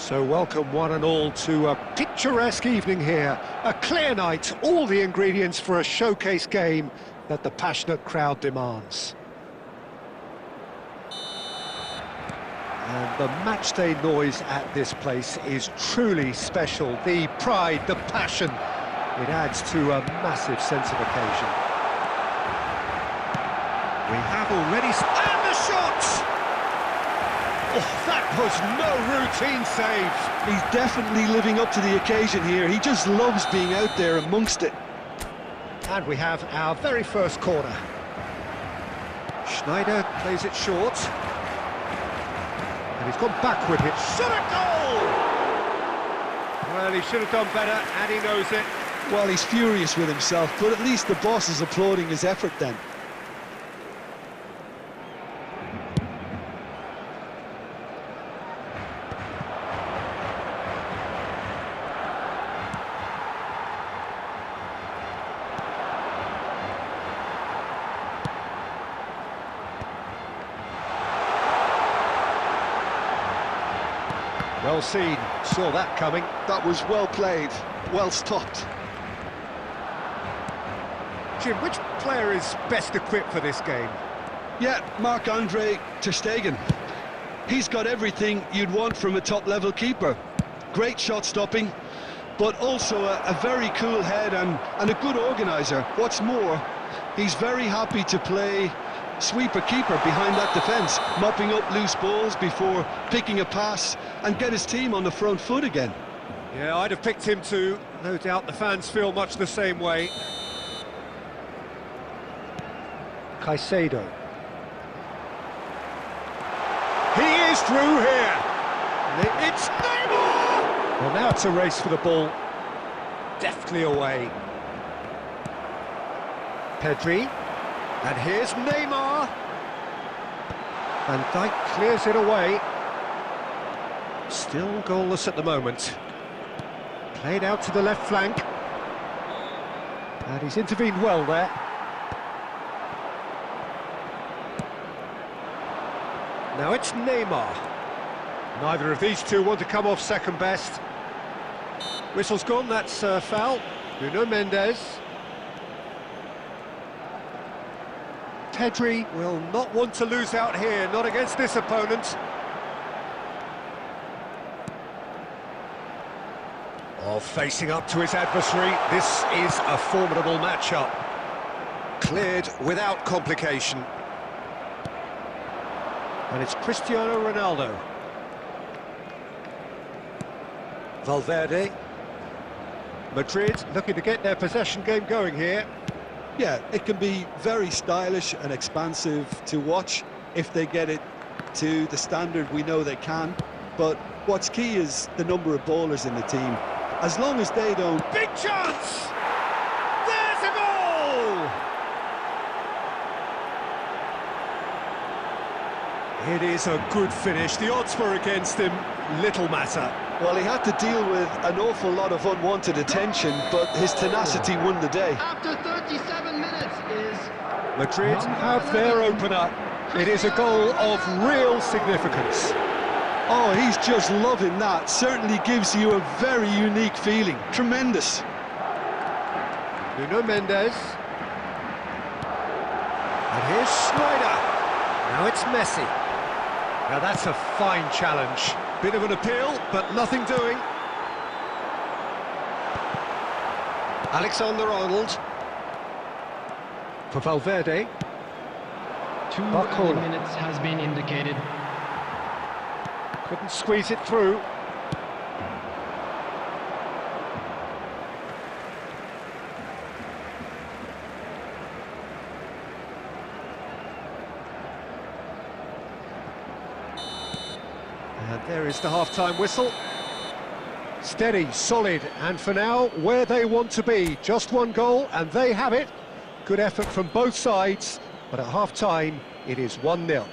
So welcome one and all to a picturesque evening here, a clear night, all the ingredients for a showcase game that the passionate crowd demands. And the matchday noise at this place is truly special. The pride, the passion, it adds to a massive sense of occasion. We have already... And the shot! Oh, that was no routine save. He's definitely living up to the occasion here. He just loves being out there amongst it. And we have our very first corner. Schneider plays it short. And he's gone backward here. Shot a goal! Well, he should have done better, and he knows it. Well, he's furious with himself, but at least the boss is applauding his effort then. Well seen, saw that coming. That was well played, well stopped. Jim, which player is best equipped for this game? Yeah, Marc-Andre ter Stegen. He's got everything you'd want from a top-level keeper. Great shot stopping, but also a very cool head and a good organiser. What's more, he's very happy to play sweeper-keeper behind that defence, mopping up loose balls before picking a pass and get his team on the front foot again. Yeah, I'd have picked him too. No doubt the fans feel much the same way. Caicedo. He is through here. It's Neymar! Well, now it's a race for the ball. Deftly away. Pedri. And here's Neymar. Van Dijk clears it away. Still goalless at the moment. Played out to the left flank. And he's intervened well there. Now it's Neymar. Neither of these two want to come off second best. Whistle's gone, that's foul. Nuno Mendes. Pedri will not want to lose out here, not against this opponent. Oh, facing up to his adversary, this is a formidable matchup. Cleared without complication. And it's Cristiano Ronaldo. Valverde. Madrid looking to get their possession game going here. Yeah, it can be very stylish and expansive to watch if they get it to the standard we know they can. But what's key is the number of ballers in the team. As long as they don't... Big chance! There's a goal! It is a good finish. The odds were against him. Little matter. Well, he had to deal with an awful lot of unwanted attention, but his tenacity won the day. After 37 minutes is... Madrid have their opener. It is a goal of real significance. Oh, he's just loving that. Certainly gives you a very unique feeling. Tremendous. Nuno Mendes. And here's Schneider. Now it's Messi. Now that's a fine challenge. Bit of an appeal, but nothing doing. Alexander-Arnold. For Valverde. 2 minutes has been indicated. Couldn't squeeze it through. And there is the half-time whistle. Steady, solid, and for now, where they want to be. Just one goal, and they have it. Good effort from both sides, but at half-time, it is 1-0.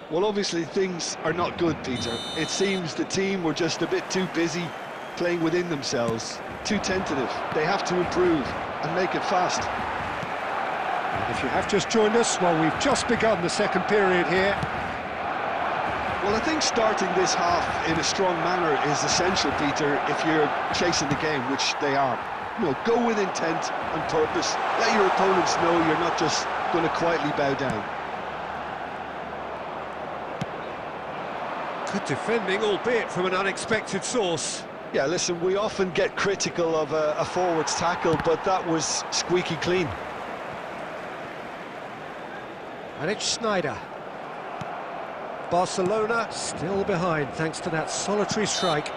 Well, obviously things are not good, Peter. It seems the team were just a bit too busy playing within themselves, too tentative. They have to improve and make it fast. If you have just joined us, well, we've just begun the second period here. Well, I think starting this half in a strong manner is essential, Peter, if you're chasing the game, which they are. You know, go with intent and purpose. Let your opponents know you're not just going to quietly bow down. Good defending, albeit from an unexpected source. Yeah, listen, we often get critical of a forward's tackle, but that was squeaky clean. And it's Schneider. Barcelona still behind thanks to that solitary strike.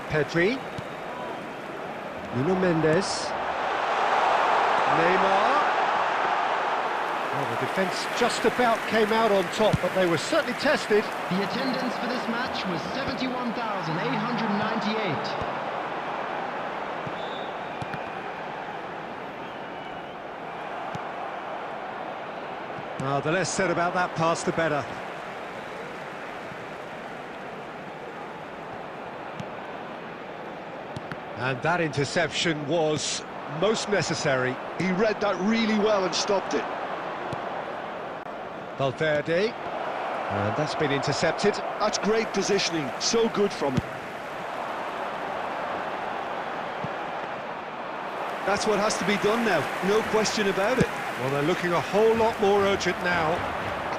Pedri. Nuno Mendes. Neymar. Well, the defence just about came out on top, but they were certainly tested. The attendance for this match was 71,898. The less said about that pass, the better. And that interception was most necessary. He read that really well and stopped it. Valverde. And that's been intercepted. That's great positioning, so good from him. That's what has to be done now, no question about it. Well, they're looking a whole lot more urgent now.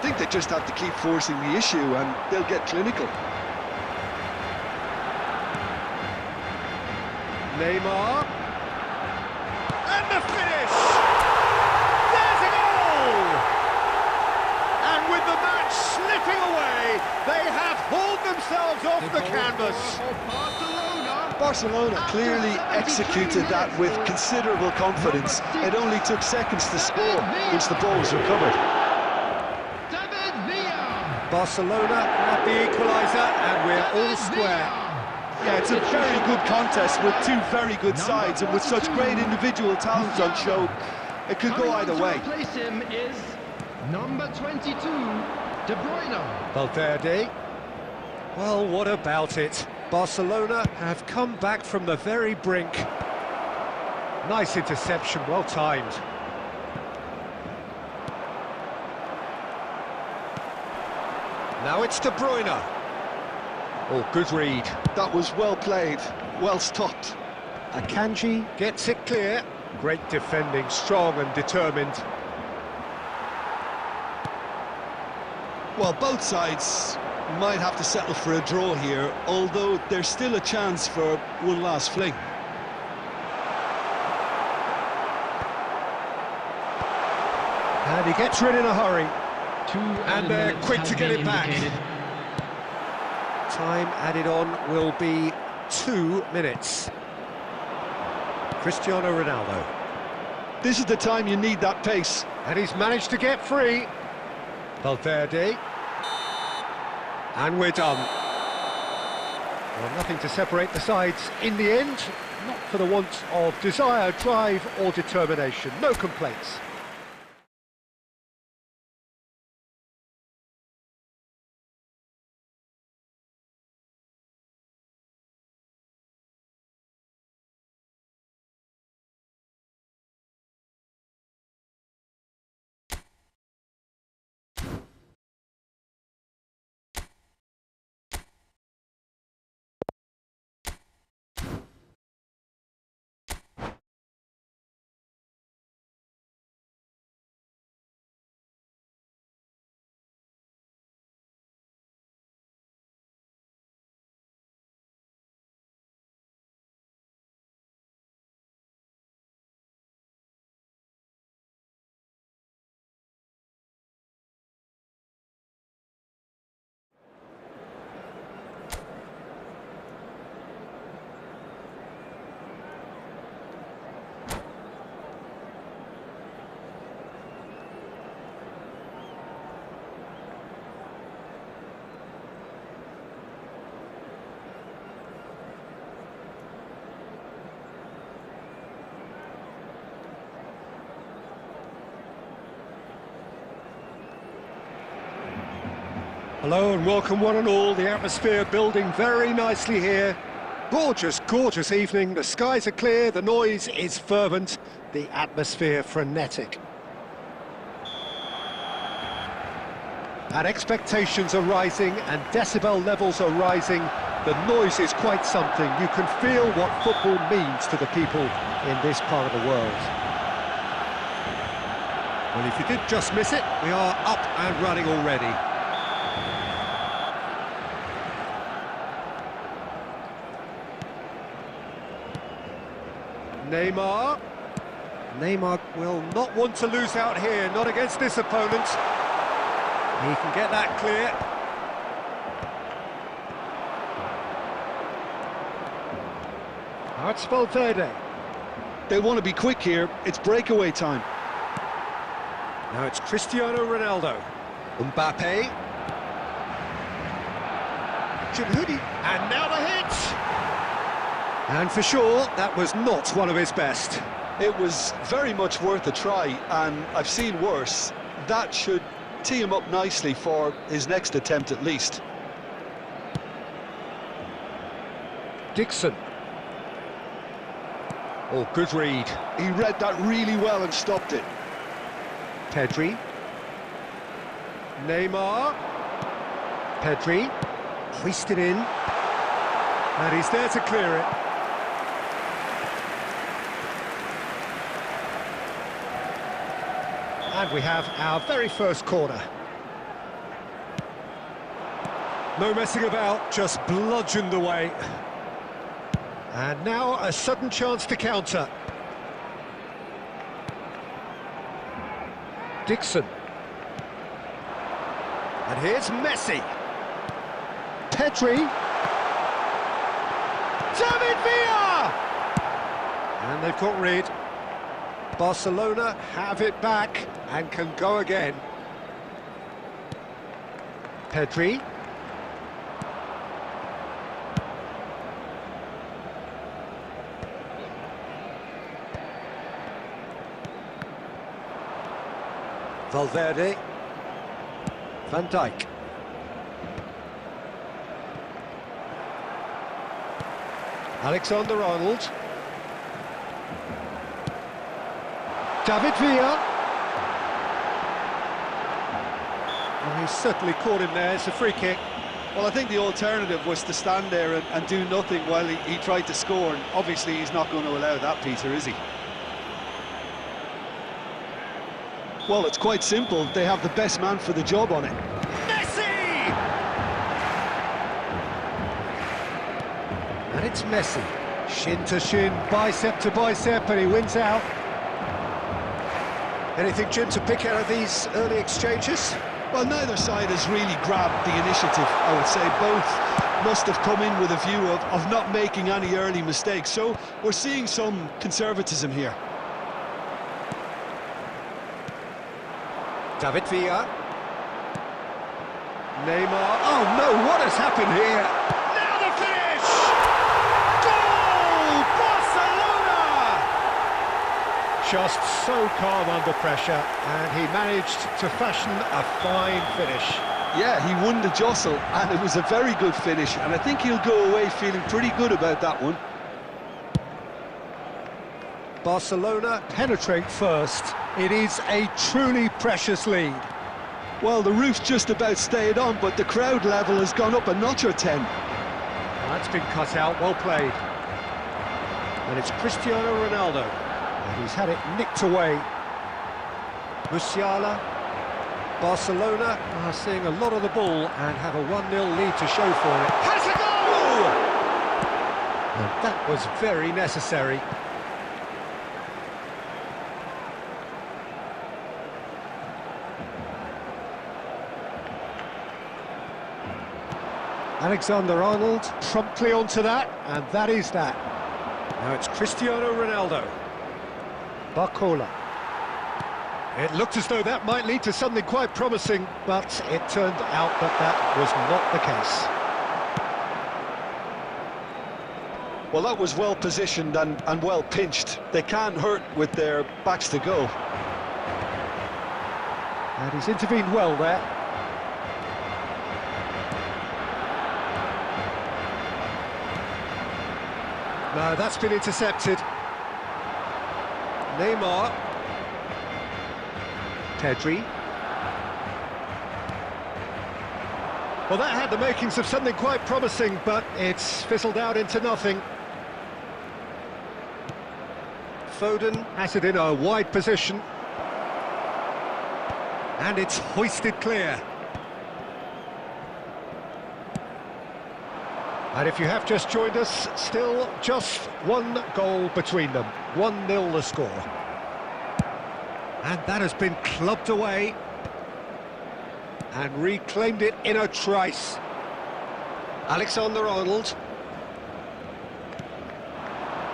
think they just have to keep forcing the issue and they'll get clinical. Neymar. And the finish! There's a goal! And with the match slipping away, they have hauled themselves off the canvas. Barcelona clearly executed that with considerable confidence. It only took seconds to score once the ball was recovered. Barcelona have the equalizer, and we're all square. Yeah, it's a very good contest with two very good sides, and with such great individual talent on show, it could go either way. Replace him is number 22, De Bruyne. Valverde. Well, what about it? Barcelona have come back from the very brink. Nice interception, well timed. Now it's De Bruyne. Oh, good read. That was well played, well stopped. Akanji gets it clear. Great defending, strong and determined. Well, both sides might have to settle for a draw here, although there's still a chance for one last fling. And he gets rid in a hurry. And they're quick to get it back. Time added on will be 2 minutes. Cristiano Ronaldo. This is the time you need that pace. And he's managed to get free. Valverde. And we're done. Well, nothing to separate the sides in the end. Not for the want of desire, drive or determination. No complaints. Hello and welcome one and all. The atmosphere building very nicely here. Gorgeous, gorgeous evening. The skies are clear, the noise is fervent, the atmosphere frenetic. And expectations are rising and decibel levels are rising. The noise is quite something. You can feel what football means to the people in this part of the world. Well, if you did just miss it, we are up and running already. Neymar. Neymar will not want to lose out here, not against this opponent. He can get that clear. Now it's Valverde. They want to be quick here, it's breakaway time. Now it's Cristiano Ronaldo. Mbappe. Jahudi. And now the hit! And for sure, that was not one of his best. It was very much worth a try, and I've seen worse. That should tee him up nicely for his next attempt at least. Dixon. Oh, good read. He read that really well and stopped it. Pedri. Neymar. Pedri. Hoisted in. And he's there to clear it. And we have our very first corner. No messing about, just bludgeoned away. And now a sudden chance to counter. Dixon. And here's Messi. Pedri. David Villa! And they've got rid. Barcelona have it back and can go again. Pedri. Valverde. Van Dijk. Alexander-Arnold. David Villa. Well, he's certainly caught him there. It's a free kick. Well, I think the alternative was to stand there and do nothing while he tried to score, and obviously he's not going to allow that, Peter, is he? Well, it's quite simple. They have the best man for the job on it. Messi! And it's Messi. Shin to shin, bicep to bicep, and he wins out. Anything, Jim, to pick out of these early exchanges? Well, neither side has really grabbed the initiative, I would say. Both must have come in with a view of not making any early mistakes. So we're seeing some conservatism here. David Villa. Neymar. Oh no, what has happened here? Now the finish! Goal! Barcelona! Just so calm under pressure, and he managed to fashion a fine finish. Yeah, he won the jostle, and it was a very good finish, and I think he'll go away feeling pretty good about that one. Barcelona penetrate first. It is a truly precious lead. Well, the roof's just about stayed on, but the crowd level has gone up a notch or 10. That's been cut out, well played. And it's Cristiano Ronaldo, and he's had it nicked away. Musiala. Barcelona are seeing a lot of the ball and have a 1-0 lead to show for it. Has a goal! And that was very necessary. Alexander-Arnold promptly onto that, and that is that. Now it's Cristiano Ronaldo. Barcola. It looked as though that might lead to something quite promising, but it turned out that that was not the case. Well, that was well positioned and well pinched. They can't hurt with their backs to go. And he's intervened well there. No, that's been intercepted. Neymar. Pedri. Well, that had the makings of something quite promising, but it's fizzled out into nothing. Foden has it in a wide position. And it's hoisted clear. And if you have just joined us, still just one goal between them. 1-0 the score. And that has been clubbed away. And reclaimed it in a trice. Alexander-Arnold.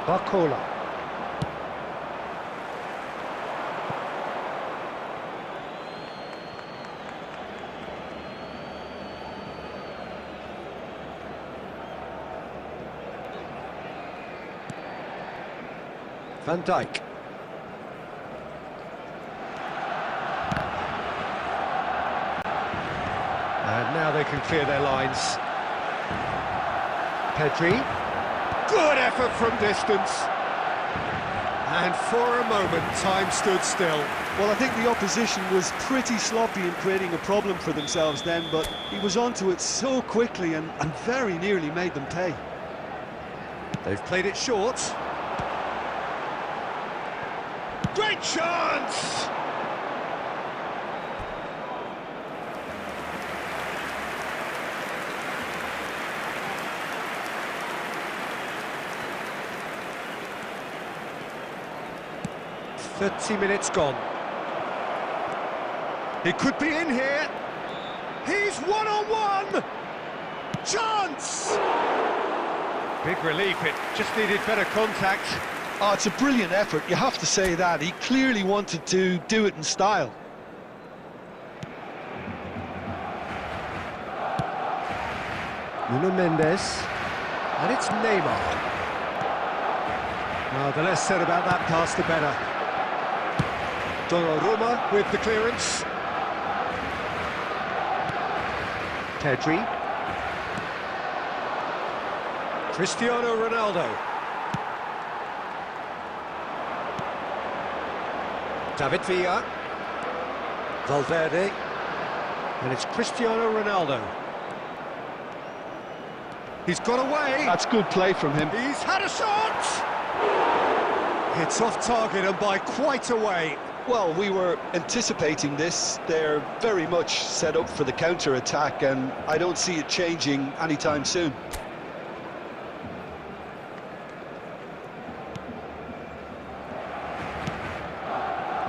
Barcola. Van Dijk. And now they can clear their lines. Pedri. Good effort from distance. And for a moment, time stood still. Well, I think the opposition was pretty sloppy in creating a problem for themselves then, but he was onto it so quickly and very nearly made them pay. They've played it short. Great chance! 30 minutes gone. He could be in here. He's one-on-one! Chance! Big relief, it just needed better contact. Oh, it's a brilliant effort, you have to say that. He clearly wanted to do it in style. Nuno Mendes, and it's Neymar. Well, the less said about that pass, the better. Donnarumma with the clearance. Pedri. Cristiano Ronaldo. David Villa. Valverde. And it's Cristiano Ronaldo. He's got away. That's good play from him. He's had a shot! It's off target and by quite a way. Well, we were anticipating this. They're very much set up for the counter-attack, and I don't see it changing anytime soon.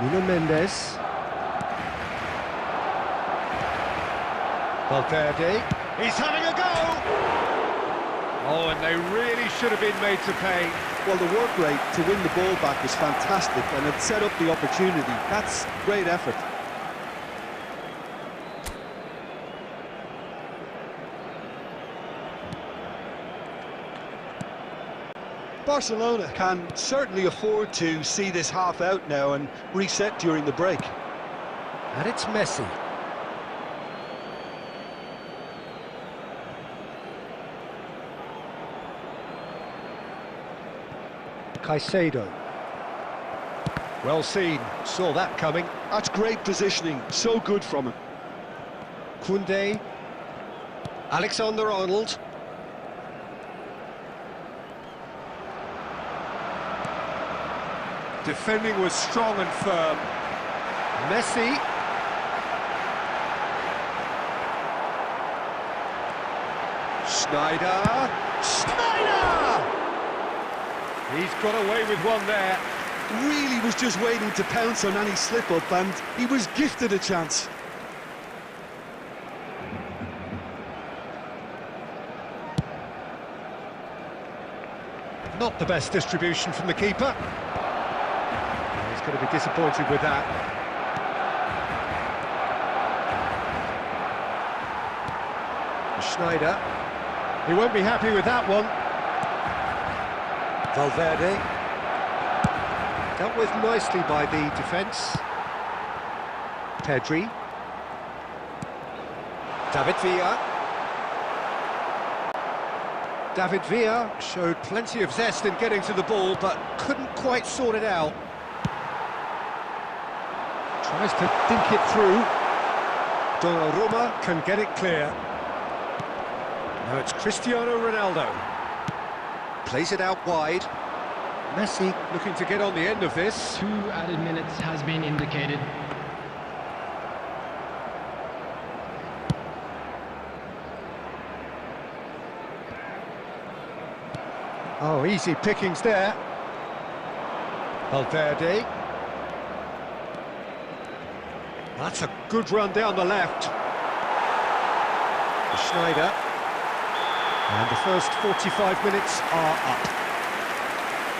Nuno Mendes. Valverde. He's having a go! Oh, and they really should have been made to pay. Well, the work rate to win the ball back was fantastic, and it set up the opportunity. That's great effort. Barcelona can certainly afford to see this half out now and reset during the break. And it's Messi. Caicedo. Well seen, saw that coming. That's great positioning, so good from him. Koundé. Alexander-Arnold. Defending was strong and firm. Messi. Schneider! He's got away with one there. Really was just waiting to pounce on any slip-up, and he was gifted a chance. Not the best distribution from the keeper. He's going to be disappointed with that. Schneider. He won't be happy with that one. Valverde. Dealt with nicely by the defence. Pedri. David Villa. David Villa showed plenty of zest in getting to the ball, but couldn't quite sort it out. Tries to dink it through. Donnarumma can get it clear. Now it's Cristiano Ronaldo. Plays it out wide. Messi looking to get on the end of this. 2 added minutes has been indicated. Oh, easy pickings there. Valverde. That's a good run down the left. Schneider. And the first 45 minutes are up.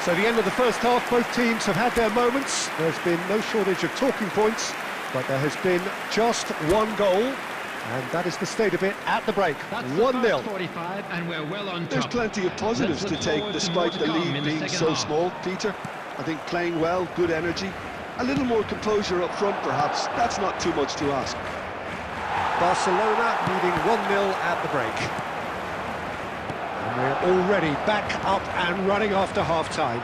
So the end of the first half, both teams have had their moments. There's been no shortage of talking points, but there has been just one goal, and that is the state of it at the break. 1-0. 45, and we're well on top. There's plenty of positives to take despite the lead being so small, Peter. I think playing well, good energy, a little more composure up front perhaps. That's not too much to ask. Barcelona leading 1-0 at the break. We're already back up and running after half-time.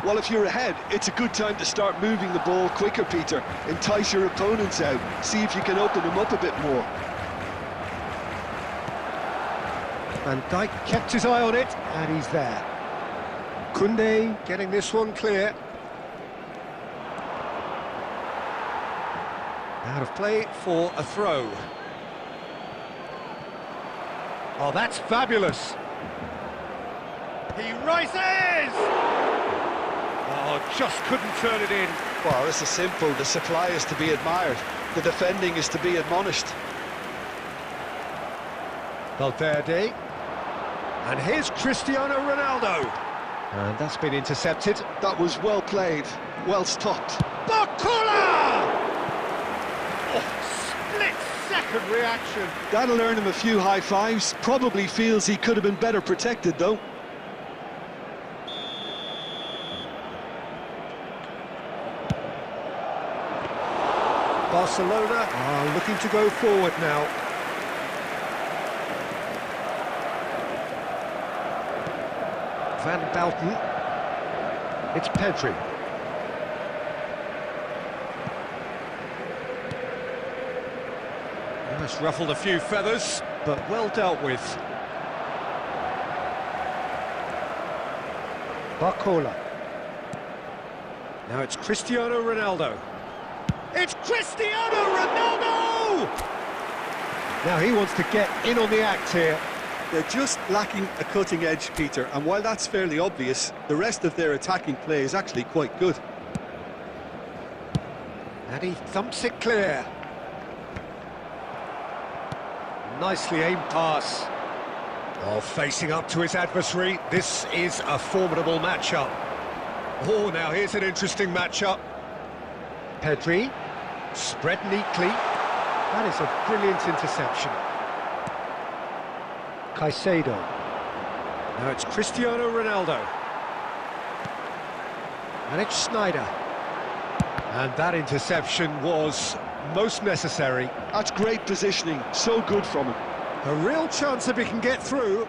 Well, if you're ahead, it's a good time to start moving the ball quicker, Peter. Entice your opponents out. See if you can open them up a bit more. Van Dijk kept his eye on it, and he's there. Koundé getting this one clear. Out of play for a throw. Oh, that's fabulous. He rises! Oh, just couldn't turn it in. Well, this is simple. The supply is to be admired. The defending is to be admonished. Valverde. And here's Cristiano Ronaldo. And that's been intercepted. That was well played, well stopped. Barcola! Oh, split-second reaction. That'll earn him a few high fives. Probably feels he could have been better protected, though. Barcelona are looking to go forward now. Van Bauten. It's Pedri. Almost ruffled a few feathers, but well dealt with. Barcola. Now it's Cristiano Ronaldo. It's Cristiano Ronaldo! Now he wants to get in on the act here. They're just lacking a cutting edge, Peter, and while that's fairly obvious, the rest of their attacking play is actually quite good. And he thumps it clear. Nicely aimed pass. Oh, facing up to his adversary, this is a formidable matchup. Oh, now here's an interesting matchup. Pedri, spread neatly. That is a brilliant interception. Caicedo. Now it's Cristiano Ronaldo. And it's Schneider. And that interception was most necessary. That's great positioning, so good from him. A real chance if he can get through.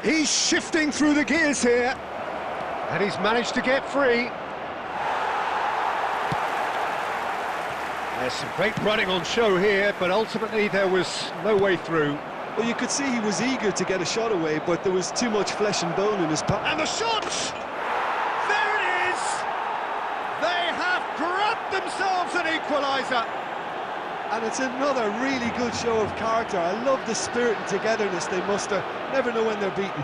He's shifting through the gears here. And he's managed to get free. There's some great running on show here, but ultimately there was no way through. Well, you could see he was eager to get a shot away, but there was too much flesh and bone in his path. And the shot! There it is! They have grabbed themselves an equalizer. And it's another really good show of character. I love the spirit and togetherness they muster. Never know when they're beaten.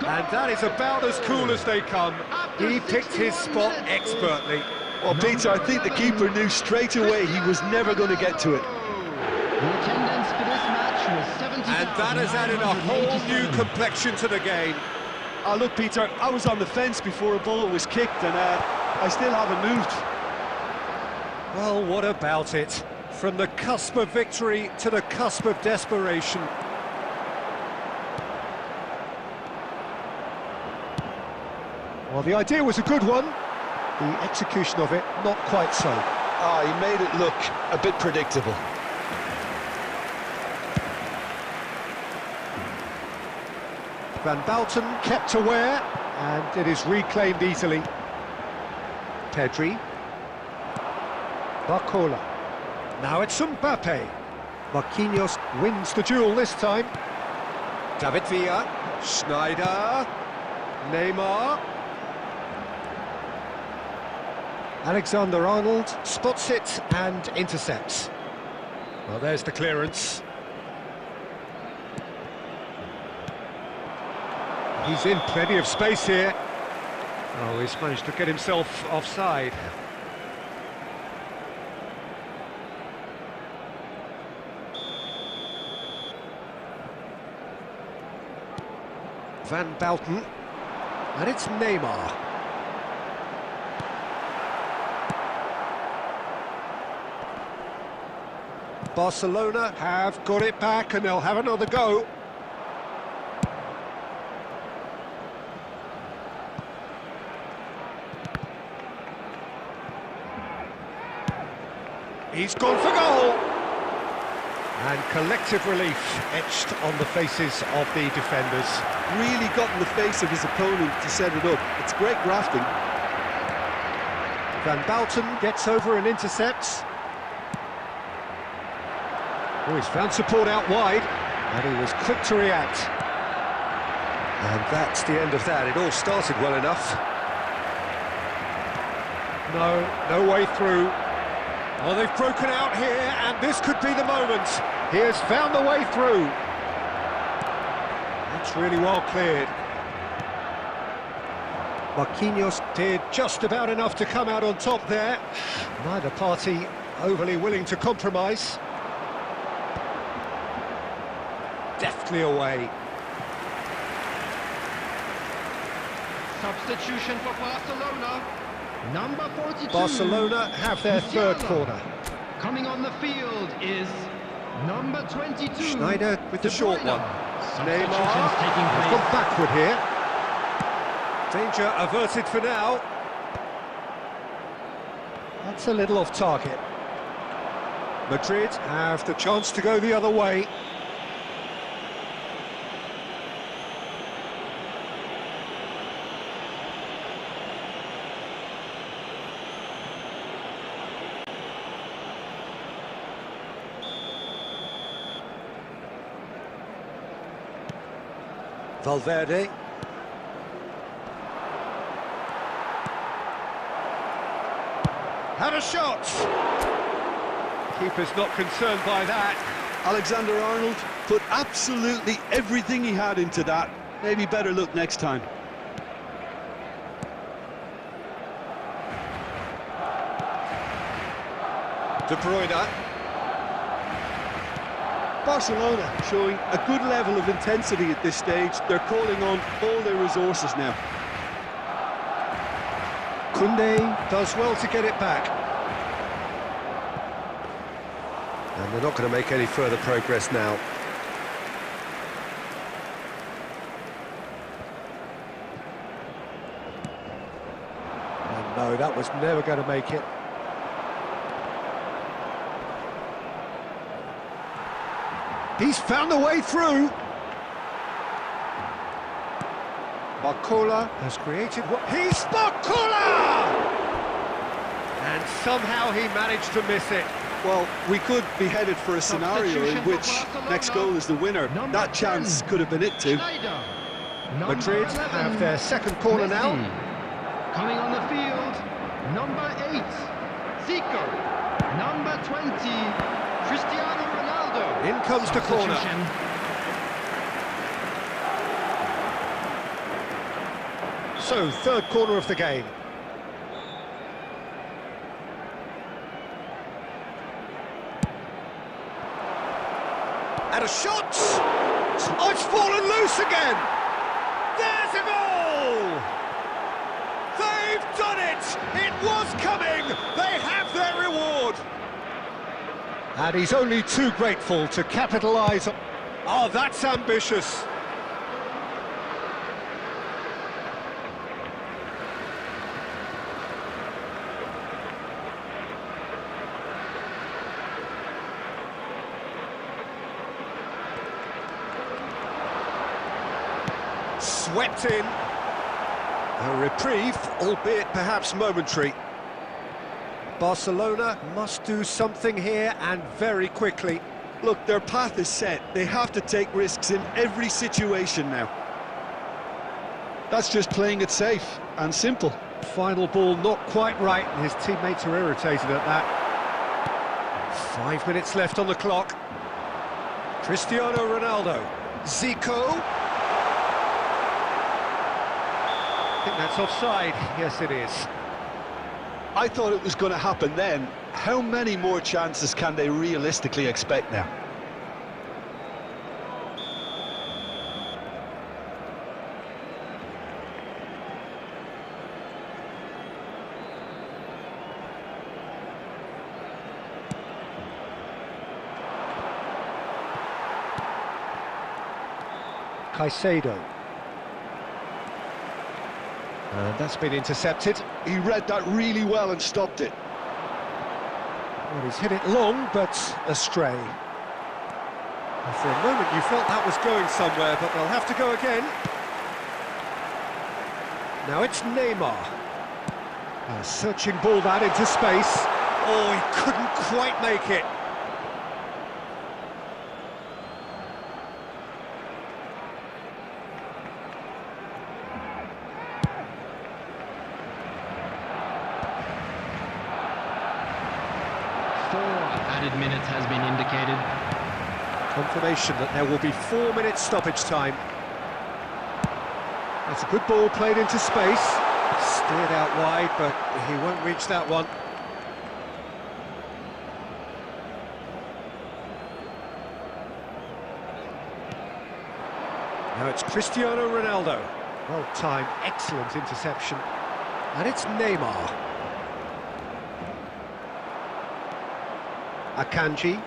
And that is about as cool as they come. He picked his spot expertly. Well, Peter, I think the keeper knew straight away he was never going to get to it. The attendance for this match was 70,000. And that has added a whole new complexion to the game. Oh, look, Peter, I was on the fence before a ball was kicked, and I still haven't moved. Well, what about it? From the cusp of victory to the cusp of desperation. Well, the idea was a good one. The execution of it, not quite so. Ah, he made it look a bit predictable. Van Bauten kept aware, and it is reclaimed easily. Pedri. Barcola. Now it's Mbappe. Marquinhos wins the duel this time. David Villa. Schneider. Neymar. Alexander-Arnold spots it and intercepts. Well, there's the clearance. He's in plenty of space here. Oh, he's managed to get himself offside. Van Bauten. And it's Neymar. Barcelona have got it back and they'll have another go. He's gone for goal! And collective relief etched on the faces of the defenders. Really got in the face of his opponent to set it up. It's great grafting. Van Bauten gets over and intercepts. Oh, he's found support out wide, and he was quick to react. And that's the end of that. It all started well enough. No way through. Oh, they've broken out here, and this could be the moment. He has found the way through. That's really well cleared. Marquinhos did just about enough to come out on top there. Neither party overly willing to compromise. Deftly away. Substitution for Barcelona. Number 42. Barcelona have their third corner. Coming on the field is number 22. Schneider with the short one. Substitutions taking Neymar place. gone backward here. Danger averted for now. That's a little off target. Madrid have the chance to go the other way. Valverde. Had a shot! Keeper's not concerned by that. Alexander-Arnold put absolutely everything he had into that. Maybe better look next time. De Bruyne. Barcelona showing a good level of intensity at this stage. They're calling on all their resources now. Koundé does well to get it back. And they're not going to make any further progress now. Oh no, that was never going to make it. He's found the way through. Barcola has created what... He's Barcola! And somehow he managed to miss it. Well, we could be headed for a scenario in which next goal is the winner. That chance could have been it too. Madrid have their second corner now. Coming on the field, number 8, Zico. Number 20, Cristiano Ronaldo. In comes the corner. So, third corner of the game. And a shot! Oh, it's fallen loose again! There's a goal! They've done it! It was coming! They have their reward! And he's only too grateful to capitalise on... Oh, that's ambitious! Swept in. A reprieve, albeit perhaps momentary. Barcelona must do something here, and very quickly. Look, their path is set. They have to take risks in every situation now. That's just playing it safe and simple. Final ball not quite right, and his teammates are irritated at that. 5 minutes left on the clock. Cristiano Ronaldo. Zico. I think that's offside. Yes, it is. I thought it was going to happen then. How many more chances can they realistically expect now? Caicedo. And that's been intercepted. He read that really well and stopped it. Well, he's hit it long, but astray. And for a moment you felt that was going somewhere, but they'll have to go again. Now it's Neymar. A searching ball that into space. Oh, he couldn't quite make it. Added minutes has been indicated. Confirmation that there will be 4 minutes stoppage time. That's a good ball played into space. Steered out wide, but he won't reach that one. Now it's Cristiano Ronaldo. Well-timed, excellent interception. And it's Neymar. Akanji.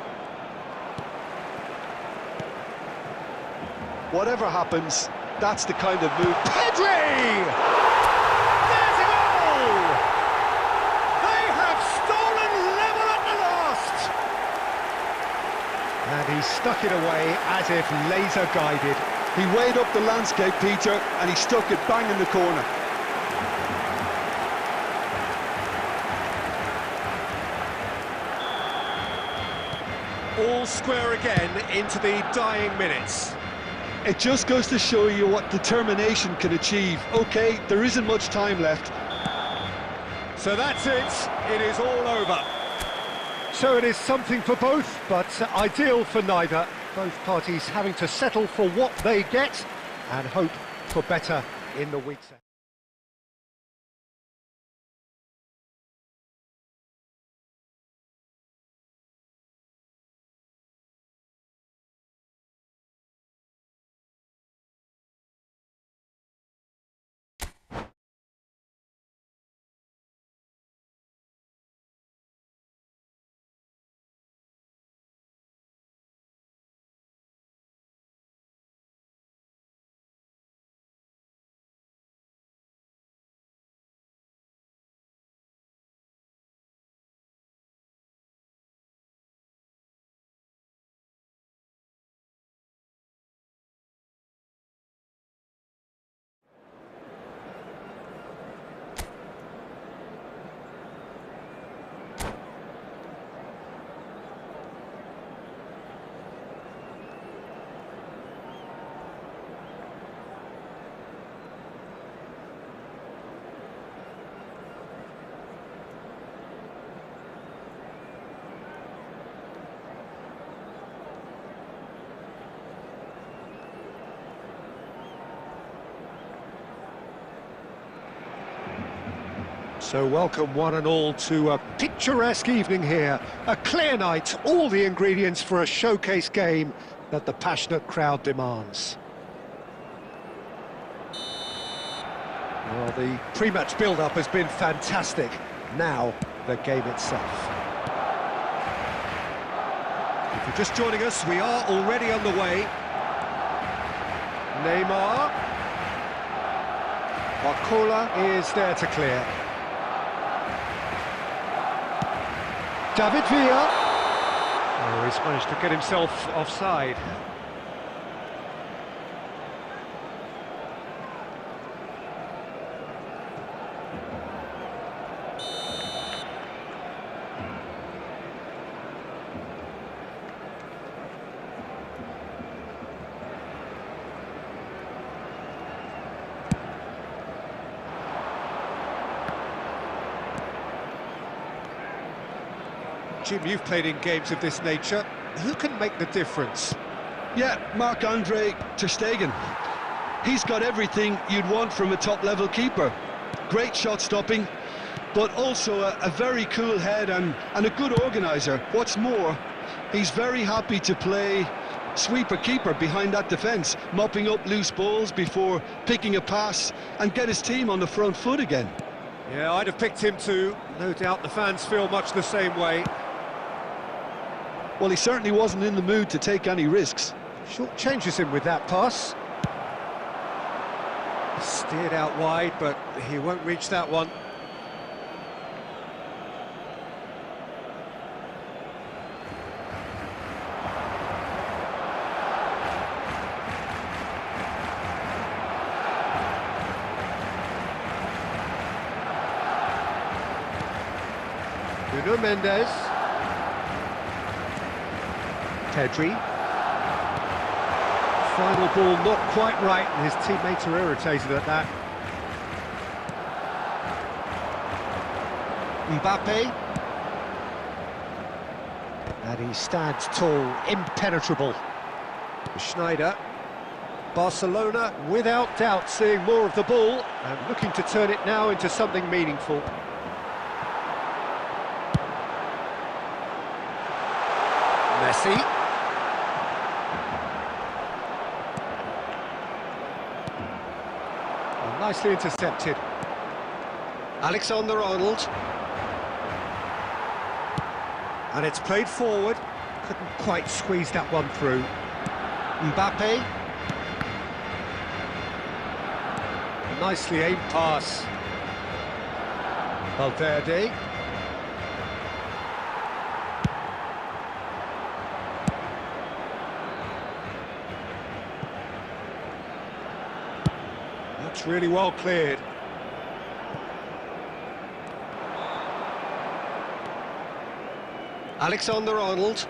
Whatever happens, that's the kind of move. Pedri! There's a goal! They have stolen level at the last! And he stuck it away as if laser-guided. He weighed up the landscape, Peter, and he stuck it bang in the corner. All square again into the dying minutes. It just goes to show you what determination can achieve. OK, there isn't much time left. So that's it. It is all over. So it is something for both, but ideal for neither. Both parties having to settle for what they get and hope for better in the weeks ahead. So welcome one and all to a picturesque evening here. A clear night, all the ingredients for a showcase game that the passionate crowd demands. Well, the pre-match build-up has been fantastic. Now, the game itself. If you're just joining us, we are already on the way. Neymar. Barcola is there to clear. David Villa. Oh, he's managed to get himself offside. Jim, you've played in games of this nature. Who can make the difference? Yeah, Marc-Andre ter Stegen. He's got everything you'd want from a top-level keeper. Great shot stopping, but also a very cool head and a good organiser. What's more, he's very happy to play sweeper-keeper behind that defence, mopping up loose balls before picking a pass and get his team on the front foot again. Yeah, I'd have picked him too. No doubt the fans feel much the same way. Well, he certainly wasn't in the mood to take any risks. Short changes him with that pass. Steered out wide, but he won't reach that one. Nuno Mendes. Pedri. Final ball not quite right, and his teammates are irritated at that. Mbappe. And he stands tall, impenetrable. Schneider. Barcelona, without doubt, seeing more of the ball and looking to turn it now into something meaningful. Messi. Well, nicely intercepted. Alexander-Arnold. And it's played forward. Couldn't quite squeeze that one through. Mbappe. Nicely aimed pass. Valverde. That's really well cleared. Alexander-Arnold.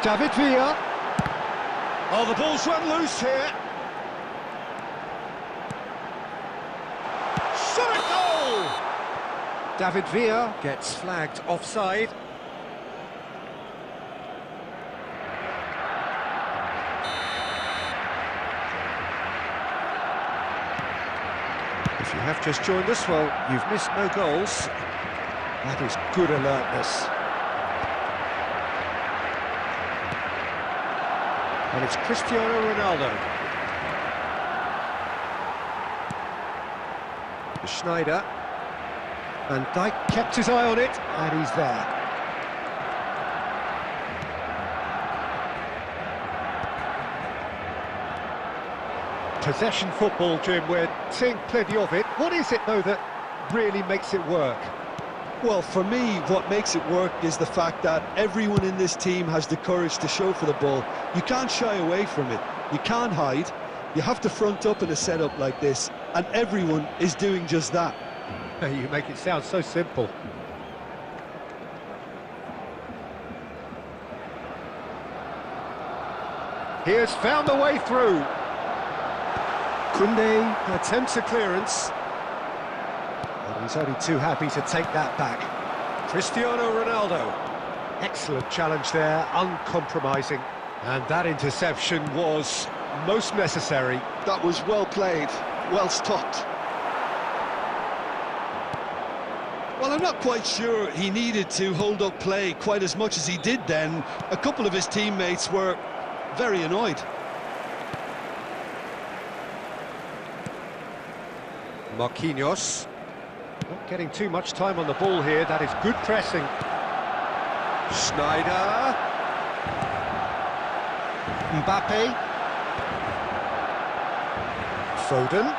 David Villa. Oh, the ball's run loose here. Shot at goal! David Villa gets flagged offside. If you have just joined us, well, you've missed no goals. That is good alertness. And it's Cristiano Ronaldo. Schneider. Van Dijk kept his eye on it, and he's there. Possession football, Jim, we're seeing plenty of it. What is it, though, that really makes it work? Well, for me, what makes it work is the fact that everyone in this team has the courage to show for the ball. You can't shy away from it. You can't hide. You have to front up in a setup like this, and everyone is doing just that. You make it sound so simple. He has found a way through. Koundé attempts a clearance. And he's only too happy to take that back. Cristiano Ronaldo. Excellent challenge there, uncompromising. And that interception was most necessary. That was well played, well stopped. Well, I'm not quite sure he needed to hold up play quite as much as he did then. A couple of his teammates were very annoyed. Marquinhos. Not getting too much time on the ball here. That is good pressing. Schneider. Mbappe. Foden.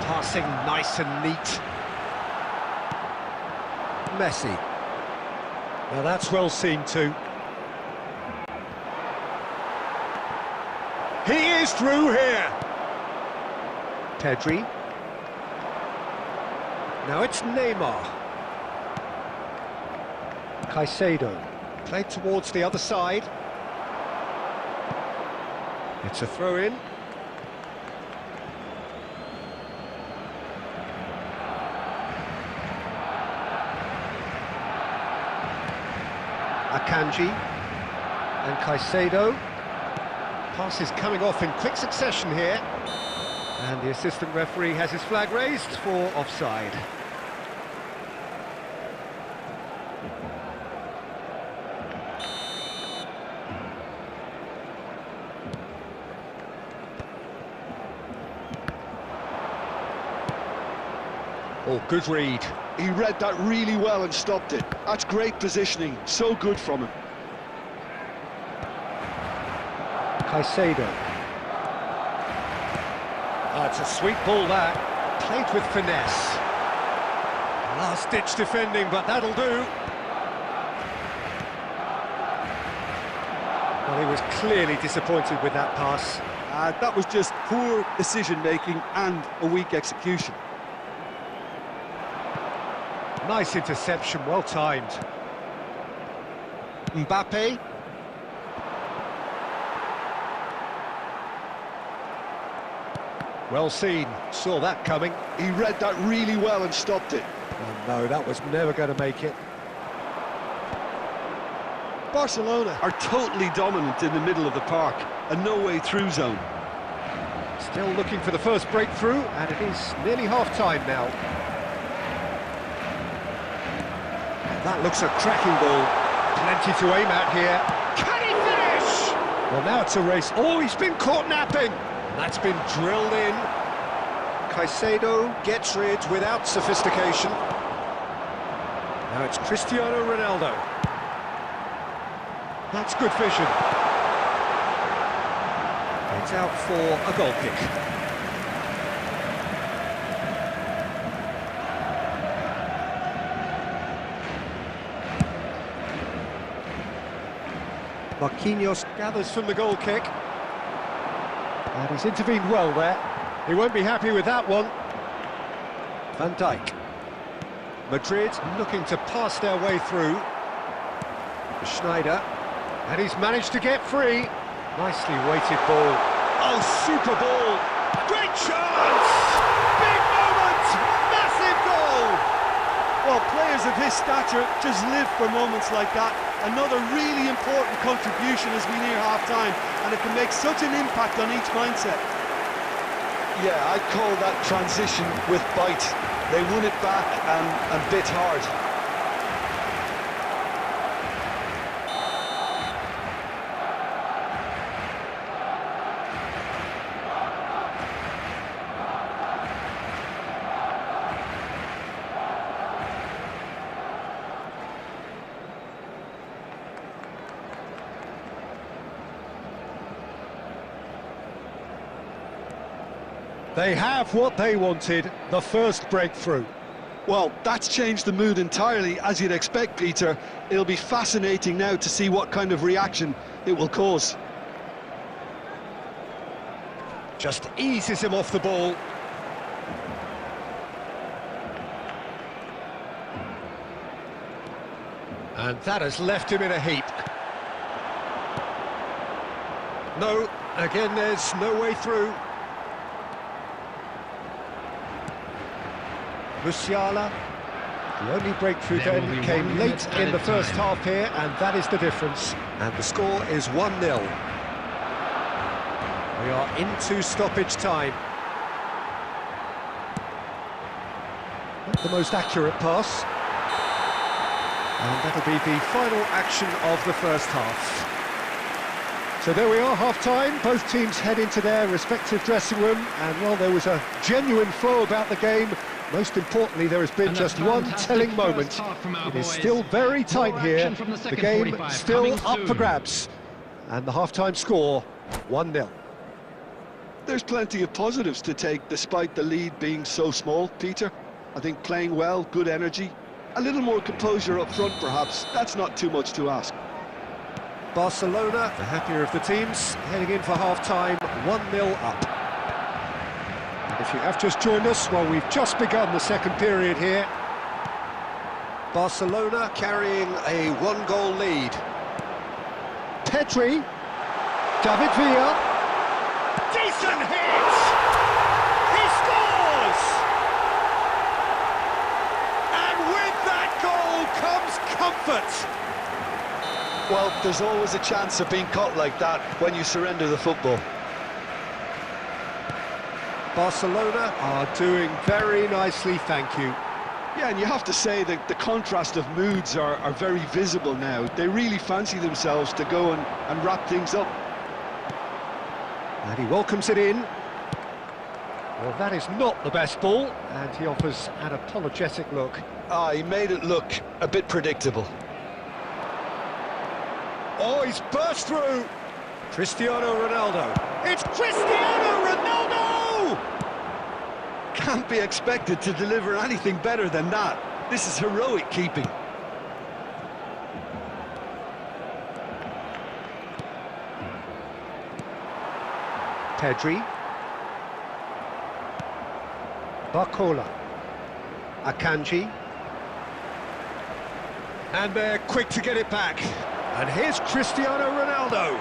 Passing nice and neat. Messi. Now that's well seen too. He is through here. Pedri. Now it's Neymar. Caicedo. Played towards the other side. It's a throw-in. Akanji. And Caicedo. Pass is coming off in quick succession here. And the assistant referee has his flag raised for offside. Oh, good read. He read that really well and stopped it. That's great positioning, so good from him. Caicedo. Oh, it's a sweet ball that. Played with finesse. Last-ditch defending, but that'll do. Well, he was clearly disappointed with that pass. That was just poor decision-making and a weak execution. Nice interception, well timed. Mbappe. Well seen, saw that coming. He read that really well and stopped it. Oh no, that was never going to make it. Barcelona are totally dominant in the middle of the park, a no-way through zone. Still looking for the first breakthrough, and it is nearly half-time now. That looks a cracking ball. Plenty to aim at here. Can he finish? Well, now it's a race. Oh, he's been caught napping. That's been drilled in. Caicedo gets rid without sophistication. Now it's Cristiano Ronaldo. That's good vision. It's out for a goal kick. Marquinhos gathers from the goal kick. And he's intervened well there. He won't be happy with that one. Van Dijk. Madrid looking to pass their way through. Schneider. And he's managed to get free. Nicely weighted ball. Oh, super ball! Great chance! Big moment! Massive goal! Well, players of his stature just live for moments like that. Another really important contribution as we near half-time, and it can make such an impact on each mindset. Yeah, I'd call that transition with bite. They won it back and bit hard. They have what they wanted, the first breakthrough. Well, that's changed the mood entirely, as you'd expect, Peter. It'll be fascinating now to see what kind of reaction it will cause. Just eases him off the ball. And that has left him in a heap. No, again there's no way through. Musiala, the only breakthrough then came late in the first half here, and that is the difference. And the score is 1-0. We are into stoppage time. Not the most accurate pass. And that'll be the final action of the first half. So there we are, half-time. Both teams head into their respective dressing room, and while there was a genuine flow about the game, most importantly, there has been just one telling moment. It is still very tight here. The game still up for grabs. And the half-time score, 1-0. There's plenty of positives to take, despite the lead being so small, Peter. I think playing well, good energy. A little more composure up front, perhaps. That's not too much to ask. Barcelona, the happier of the teams, heading in for half-time, 1-0 up. If you have just joined us, well, we've just begun the second period here. Barcelona carrying a one-goal lead. Pedri, David Villa, decent hit! He scores! And with that goal comes comfort. Well, there's always a chance of being caught like that when you surrender the football. Barcelona are doing very nicely, thank you. Yeah, and you have to say that the contrast of moods are very visible now. They really fancy themselves to go and wrap things up. And he welcomes it in. Well, that is not the best ball, and he offers an apologetic look. He made it look a bit predictable. Oh, he's burst through! Cristiano Ronaldo. It's Cristiano Ronaldo! Can't be expected to deliver anything better than that. This is heroic keeping. Pedri. Barcola. Akanji. And they're quick to get it back. And here's Cristiano Ronaldo.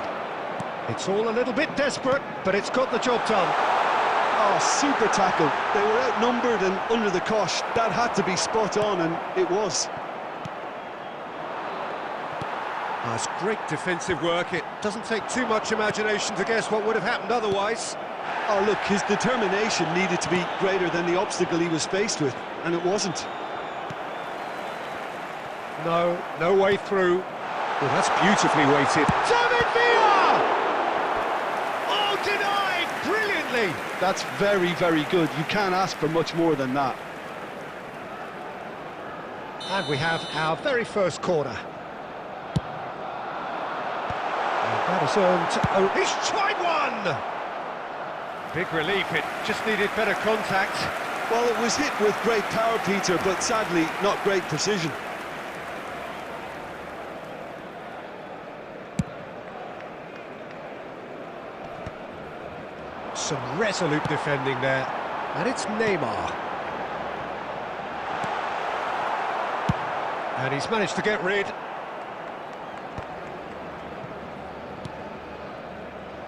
It's all a little bit desperate, but it's got the job done. Oh, super tackle. They were outnumbered and under the cosh. That had to be spot on, and it was. That's great defensive work. It doesn't take too much imagination to guess what would have happened otherwise. Oh, look, his determination needed to be greater than the obstacle he was faced with, and it wasn't. No way through. Well, that's beautifully weighted. David Villa! Oh, denied! Brilliantly! That's very, very good. You can't ask for much more than that. And we have our very first corner. That has earned... Oh, he's tried one! Big relief, it just needed better contact. Well, it was hit with great power, Peter, but sadly, not great precision. Some resolute defending there. And it's Neymar. And he's managed to get rid.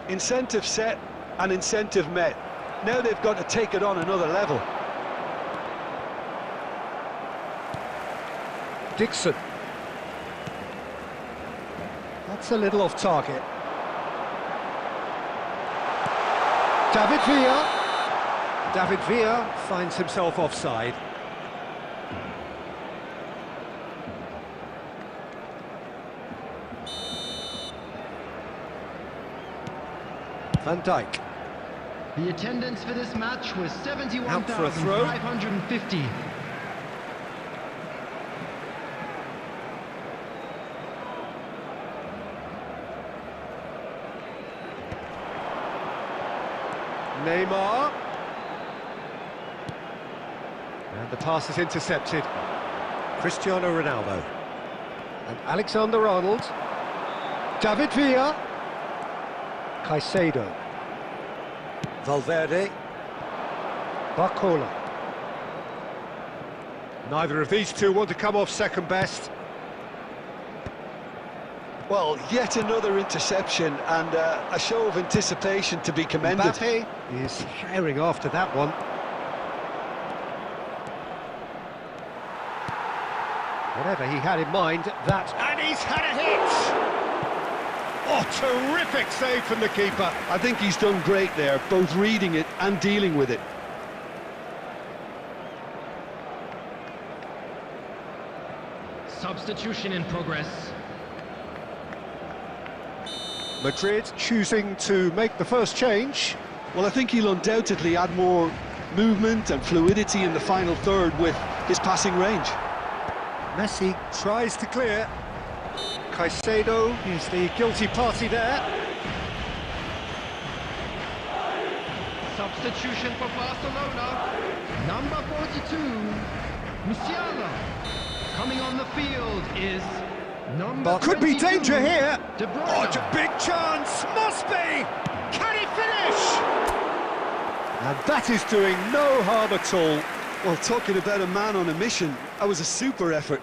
Incentive set and incentive met. Now they've got to take it on another level. Dixon. That's a little off target. David Villa. David Villa finds himself offside. Van Dijk. The attendance for this match was Out for a throw. 71,550. Neymar. And the pass is intercepted. Cristiano Ronaldo. And Alexander-Arnold. David Villa. Caicedo. Valverde. Barcola. Neither of these two want to come off second best. Well, yet another interception and a show of anticipation to be commended. Mbappe is herring after that one. Whatever he had in mind, that... And he's had a hit! Oh, terrific save from the keeper. I think he's done great there, both reading it and dealing with it. Substitution in progress. Madrid choosing to make the first change. Well, I think he'll undoubtedly add more movement and fluidity in the final third with his passing range. Messi tries to clear. Caicedo is the guilty party there. Substitution for Barcelona. Number 42, Musiala. Coming on the field is number Could be 22, danger here. De Bruyne. Oh, it's a big chance. Must be. Can he finish? And that is doing no harm at all. Well, talking about a man on a mission, that was a super effort.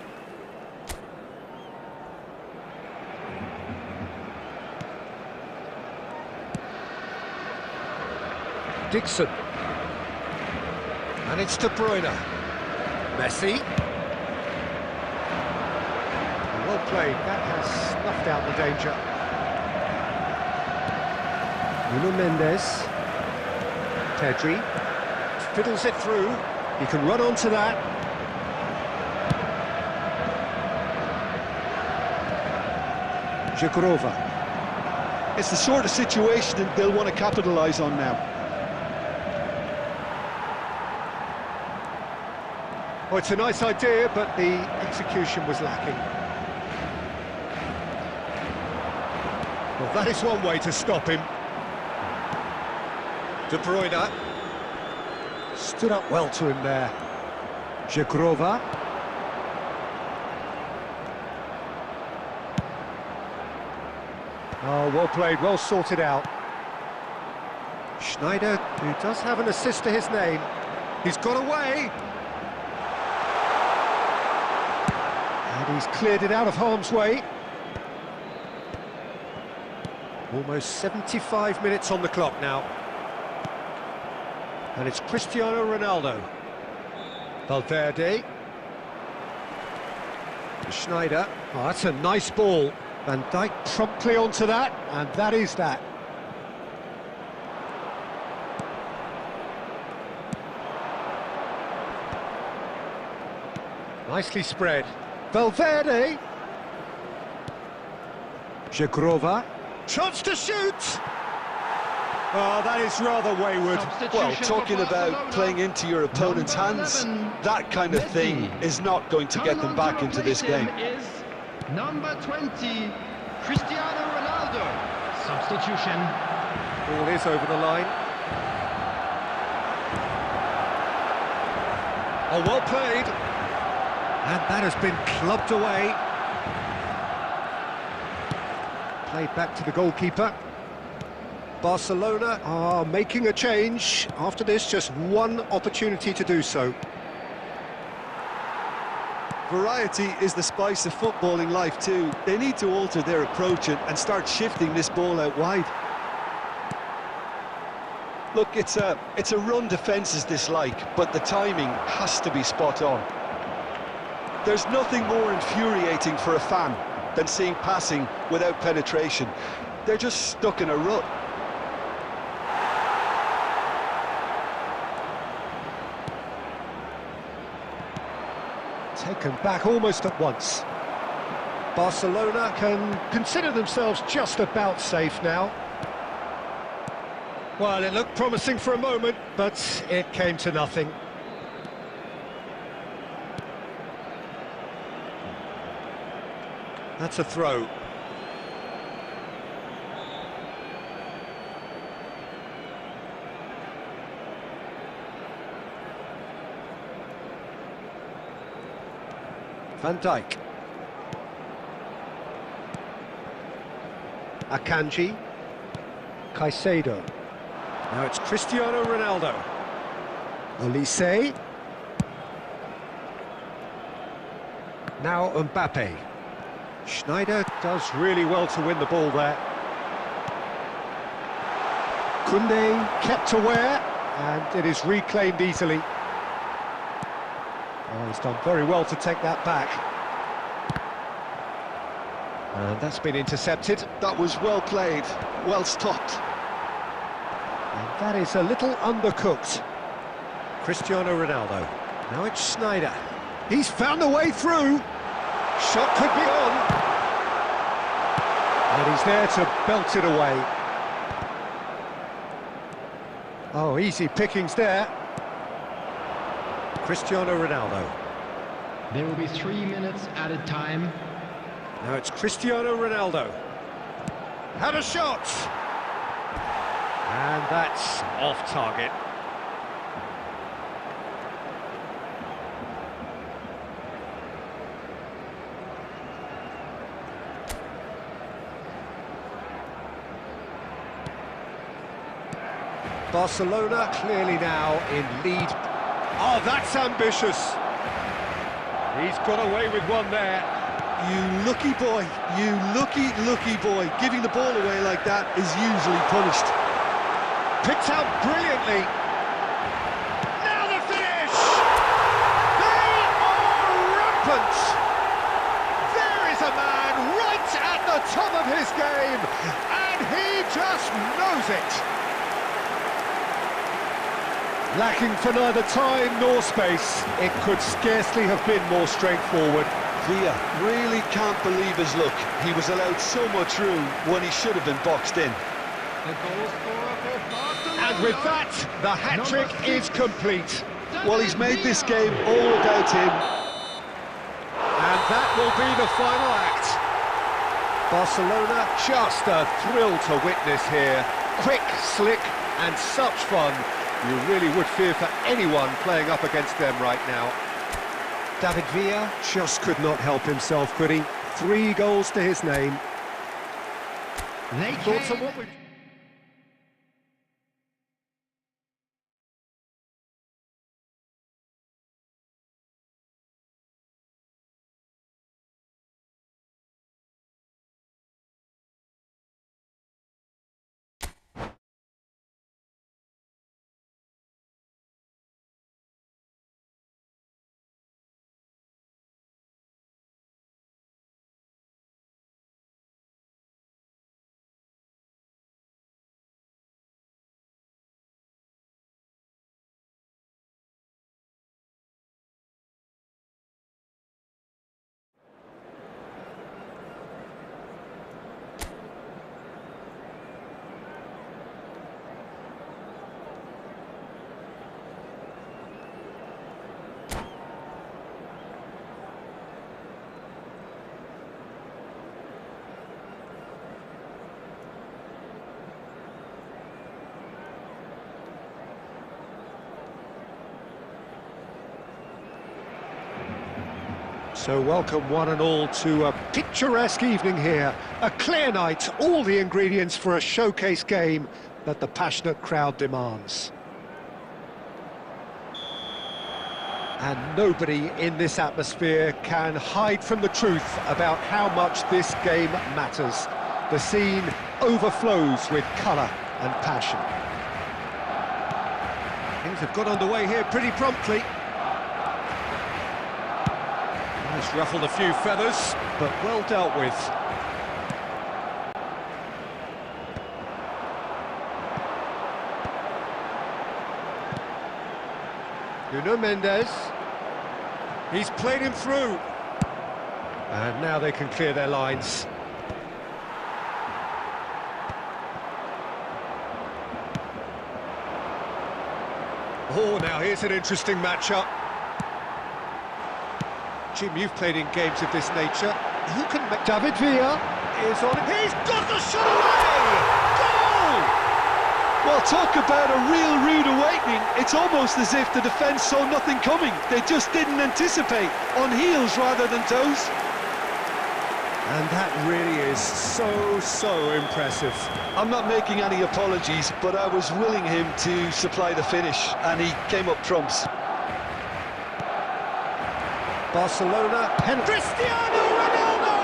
Dixon. And it's De Bruyne. Messi. Well played. That has snuffed out the danger. Nuno Mendes. Pedri. Fiddles it through. He can run onto that. Jagrova. It's the sort of situation that they'll want to capitalise on now. Well, it's a nice idea, but the execution was lacking. Well, that is one way to stop him. De Bruyne stood up well to him there. Jagrova. Oh, well played, well sorted out. Schneider, who does have an assist to his name. He's got away. And he's cleared it out of harm's way. Almost 75 minutes on the clock now. And it's Cristiano Ronaldo. Valverde. Schneider. Oh, that's a nice ball. Van Dijk promptly onto that, and that is that. Nicely spread. Valverde. Żegrova. Chance to shoot! Oh, that is rather wayward. Well, talking about playing into your opponent's hands, that kind of thing is not going to get them back into this game. Is number 20, Cristiano Ronaldo. Substitution. Ball is over the line. Oh, well played. And that has been clubbed away. Played back to the goalkeeper. Barcelona are making a change. After this, just one opportunity to do so. Variety is the spice of footballing life too. They need to alter their approach and start shifting this ball out wide. Look, it's a run defence's dislike, but the timing has to be spot on. There's nothing more infuriating for a fan than seeing passing without penetration. They're just stuck in a rut. Taken back almost at once. Barcelona can consider themselves just about safe now. Well, it looked promising for a moment, but it came to nothing. That's a throw. Van Dijk. Akanji. Caicedo. Now it's Cristiano Ronaldo. Olise. Now Mbappe. Schneider does really well to win the ball there. Koundé kept aware, and it is reclaimed easily. Oh, he's done very well to take that back. And that's been intercepted. That was well played, well stopped. And that is a little undercooked. Cristiano Ronaldo. Now it's Schneider. He's found a way through. Shot could be on. And he's there to belt it away. Oh, easy pickings there. Cristiano Ronaldo. There will be 3 minutes added time. Now it's Cristiano Ronaldo. Had a shot! And that's off target. Barcelona clearly now in lead. Oh, that's ambitious. He's got away with one there. You lucky boy, you lucky boy. Giving the ball away like that is usually punished. Picked out brilliantly. Now the finish! They are rampant! There is a man right at the top of his game, and he just knows it. Lacking for neither time nor space, it could scarcely have been more straightforward. Villa really can't believe his luck. He was allowed so much room when he should have been boxed in. The goal scorer for Barcelona. And with that, the hat-trick is complete. Well, he's made this game all about him. And that will be the final act. Barcelona, just a thrill to witness here. Quick, slick, and such fun. You really would fear for anyone playing up against them right now. David Villa just could not help himself, could he? 3 goals to his name. Thoughts on what we've... So welcome one and all to a picturesque evening here. A clear night, all the ingredients for a showcase game that the passionate crowd demands. And nobody in this atmosphere can hide from the truth about how much this game matters. The scene overflows with colour and passion. Things have got underway here pretty promptly. He's ruffled a few feathers, but well dealt with. Nuno Mendes. He's played him through. And now they can clear their lines. Oh, now here's an interesting matchup. Jim, you've played in games of this nature. Who can make... David Villa is on... He's got the shot away! Goal! Well, talk about a real rude awakening. It's almost as if the defence saw nothing coming. They just didn't anticipate, on heels rather than toes. And that really is so impressive. I'm not making any apologies, but I was willing him to supply the finish, and he came up trumps. Barcelona, Cristiano Ronaldo!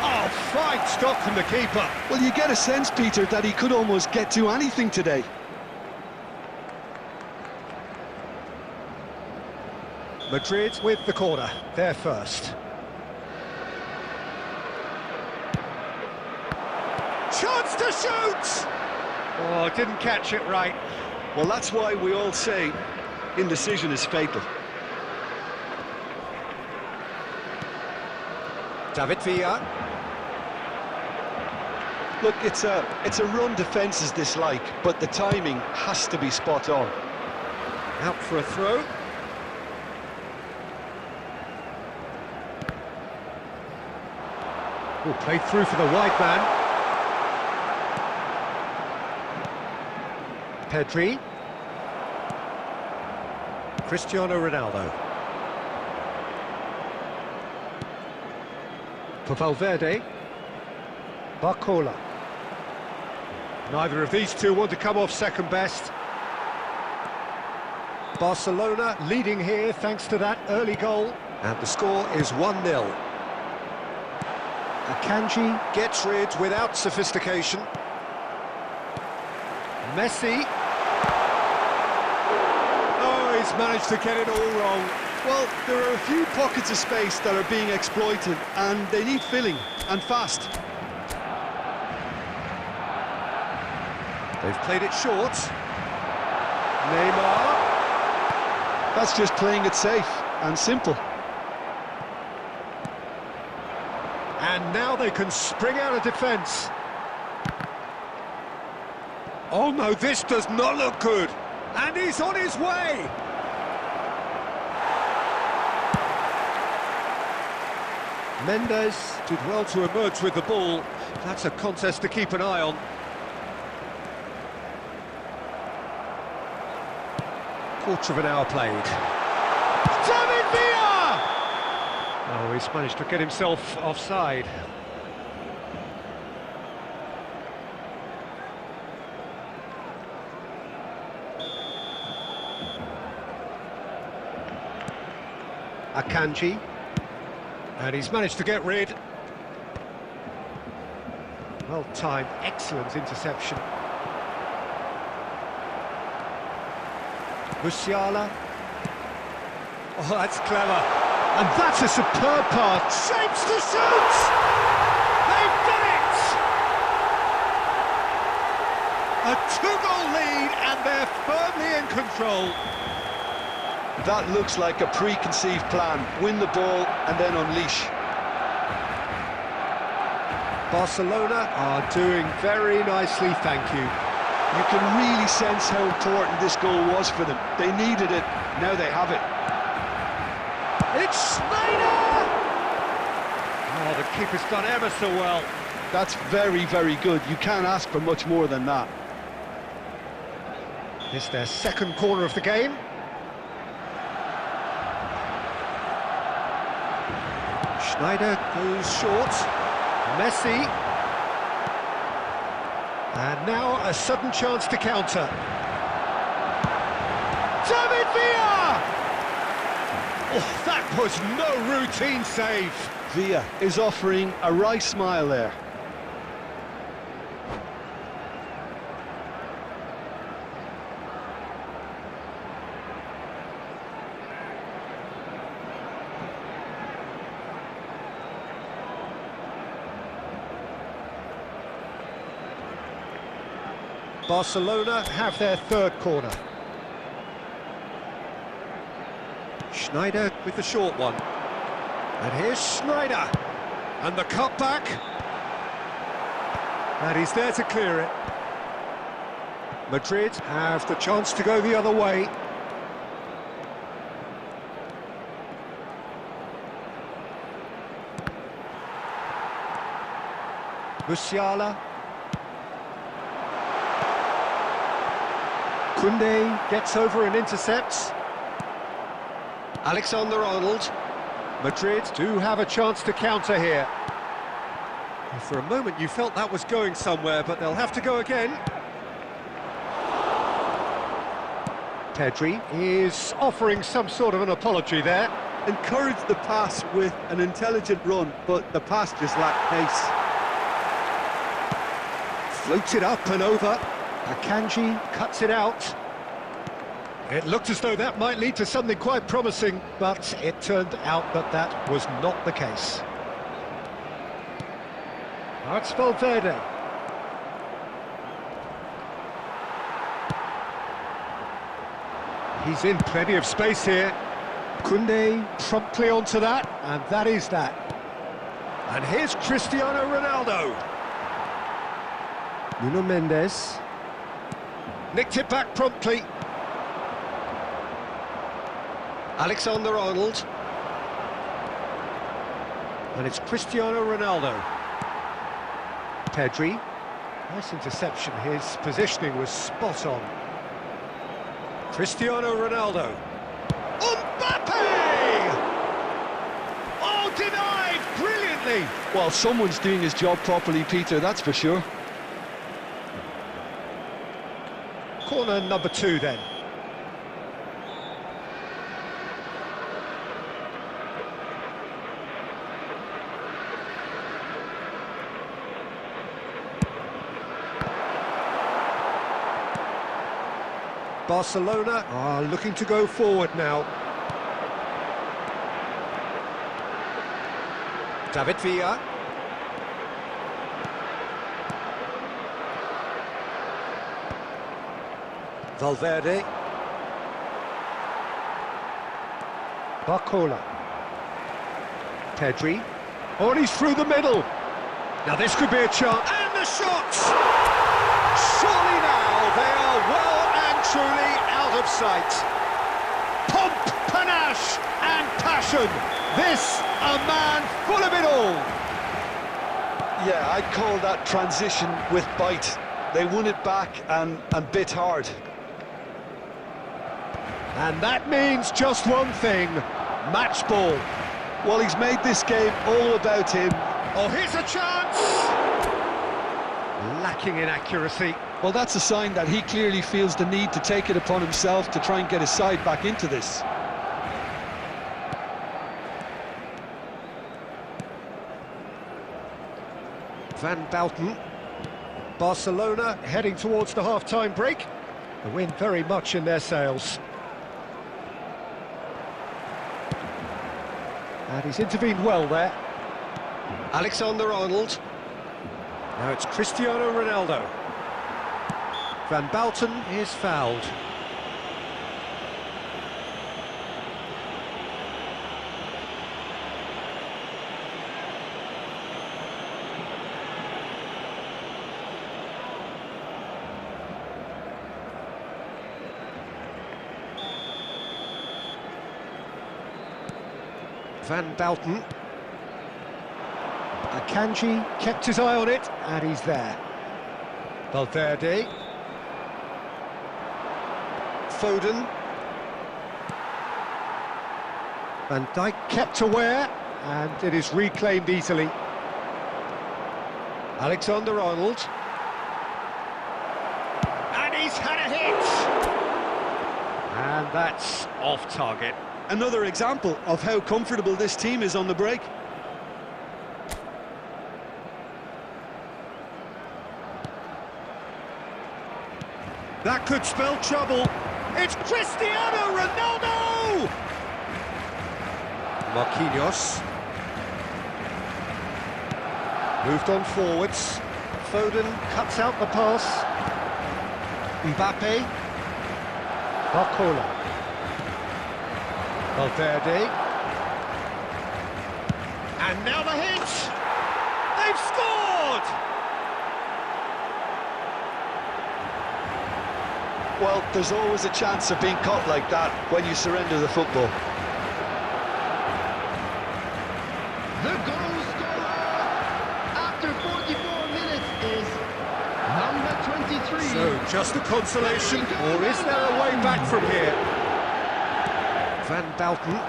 Oh, fine stop from the keeper. Well, you get a sense, Peter, that he could almost get to anything today. Madrid with the corner, they're first. Chance to shoot! Oh, didn't catch it right. Well, that's why we all say indecision is fatal. David Villa. Look, it's a run defences dislike, but the timing has to be spot on. Out for a throw. Oh, played through for the wide man. Pedri. Cristiano Ronaldo. For Valverde. Barcola. Neither of these two want to come off second best. Barcelona leading here thanks to that early goal. And the score is 1-0. Akanji gets rid without sophistication. Messi. Oh, he's managed to get it all wrong. Well, there are a few pockets of space that are being exploited, and they need filling, and fast. They've played it short. Neymar. That's just playing it safe and simple. And now they can spring out of defence. Oh no, this does not look good. And he's on his way. Mendes did well to emerge with the ball. That's a contest to keep an eye on. Quarter of an hour played. David Villa! Oh, he's managed to get himself offside. Akanji. And he's managed to get rid. Well timed, excellent interception. Musiala. Oh, that's clever. And that's a superb pass. Shapes to shoot! They've done it! A two-goal lead, and they're firmly in control. That looks like a preconceived plan. Win the ball and then unleash. Barcelona are doing very nicely, thank you. You can really sense how important this goal was for them. They needed it, now they have it. It's Schneider! Oh, the keeper's done ever so well. That's very, very good. You can't ask for much more than that. It's their second corner of the game. Schneider goes short. Messi. And now a sudden chance to counter. David Villa! Oh, that was no routine save. Villa is offering a wry smile there. Barcelona have their third corner. Schneider with the short one. And here's Schneider. And the cutback. And he's there to clear it. Madrid have the chance to go the other way. Musiala. Koundé gets over and intercepts. Alexander-Arnold. Madrid do have a chance to counter here. And for a moment you felt that was going somewhere, but they'll have to go again. Pedri is offering some sort of an apology there. Encouraged the pass with an intelligent run, but the pass just lacked pace. Floats it up and over. Akanji cuts it out. It looked as though that might lead to something quite promising, but it turned out that that was not the case. Now it's Valverde. He's in plenty of space here. Koundé promptly onto that, and that is that. And here's Cristiano Ronaldo. Nuno Mendes. Nicked it back promptly. Alexander-Arnold. And it's Cristiano Ronaldo. Pedri. Nice interception. His positioning was spot on. Cristiano Ronaldo. Mbappe! Oh, denied brilliantly! Well, someone's doing his job properly, Peter, that's for sure. Corner number 2 then. Barcelona are looking to go forward now. David Villa. Valverde. Barcola. Pedri. Oh, and he's through the middle. Now this could be a chance. And the shots! Surely now they are well and truly out of sight. Pomp, panache and passion. This, a man full of it all. Yeah, I'd call that transition with bite. They won it back and bit hard. And that means just one thing, match ball. Well, he's made this game all about him. Oh, here's a chance! Lacking in accuracy. Well, that's a sign that he clearly feels the need to take it upon himself to try and get his side back into this. Van Bouten. Barcelona heading towards the half-time break. The wind very much in their sails. And he's intervened well there. Alexander-Arnold. Now it's Cristiano Ronaldo. Van Bouten is fouled. Van Bouten. Akanji kept his eye on it, and he's there. Valverde. Foden. Van Dijk kept aware, and it is reclaimed easily. Alexander-Arnold. And he's had a hit! And that's off target. Another example of how comfortable this team is on the break. That could spell trouble. It's Cristiano Ronaldo! Marquinhos. Moved on forwards. Foden cuts out the pass. Mbappe. Barcola. Valverde. And now the hit! They've scored! Well, there's always a chance of being caught like that when you surrender the football. The goal scorer after 44 minutes is number 23. So, just a consolation, or is there a way back from here? Van Bouten.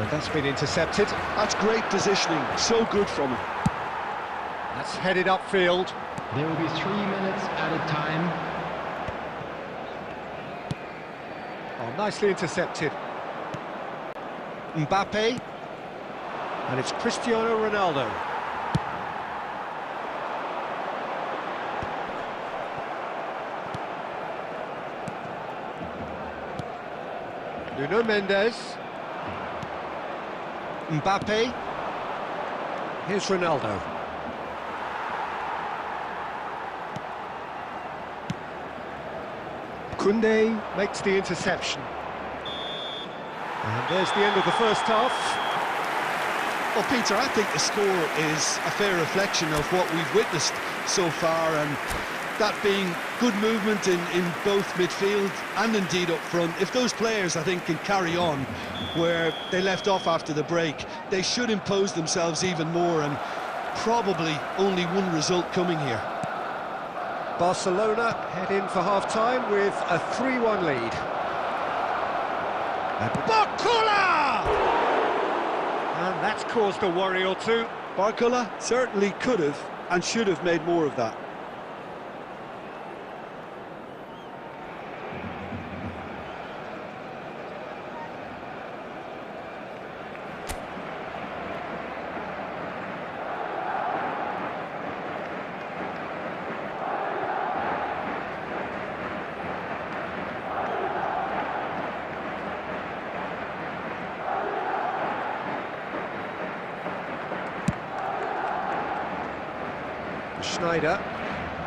That's been intercepted. That's great positioning, so good from him. That's headed upfield. There will be 3 minutes at a time. Oh, nicely intercepted. Mbappe. And it's Cristiano Ronaldo. Nuno Mendes. Mbappe. Here's Ronaldo. Koundé makes the interception. And there's the end of the first half. Well, Peter, I think the score is a fair reflection of what we've witnessed so far, and that being good movement in both midfield and indeed up front. If those players, I think, can carry on where they left off after the break, they should impose themselves even more, and probably only one result coming here. Barcelona head in for half-time with a 3-1 lead. And Barcola! And that's caused a worry or two. Barcola certainly could have and should have made more of that. Schneider,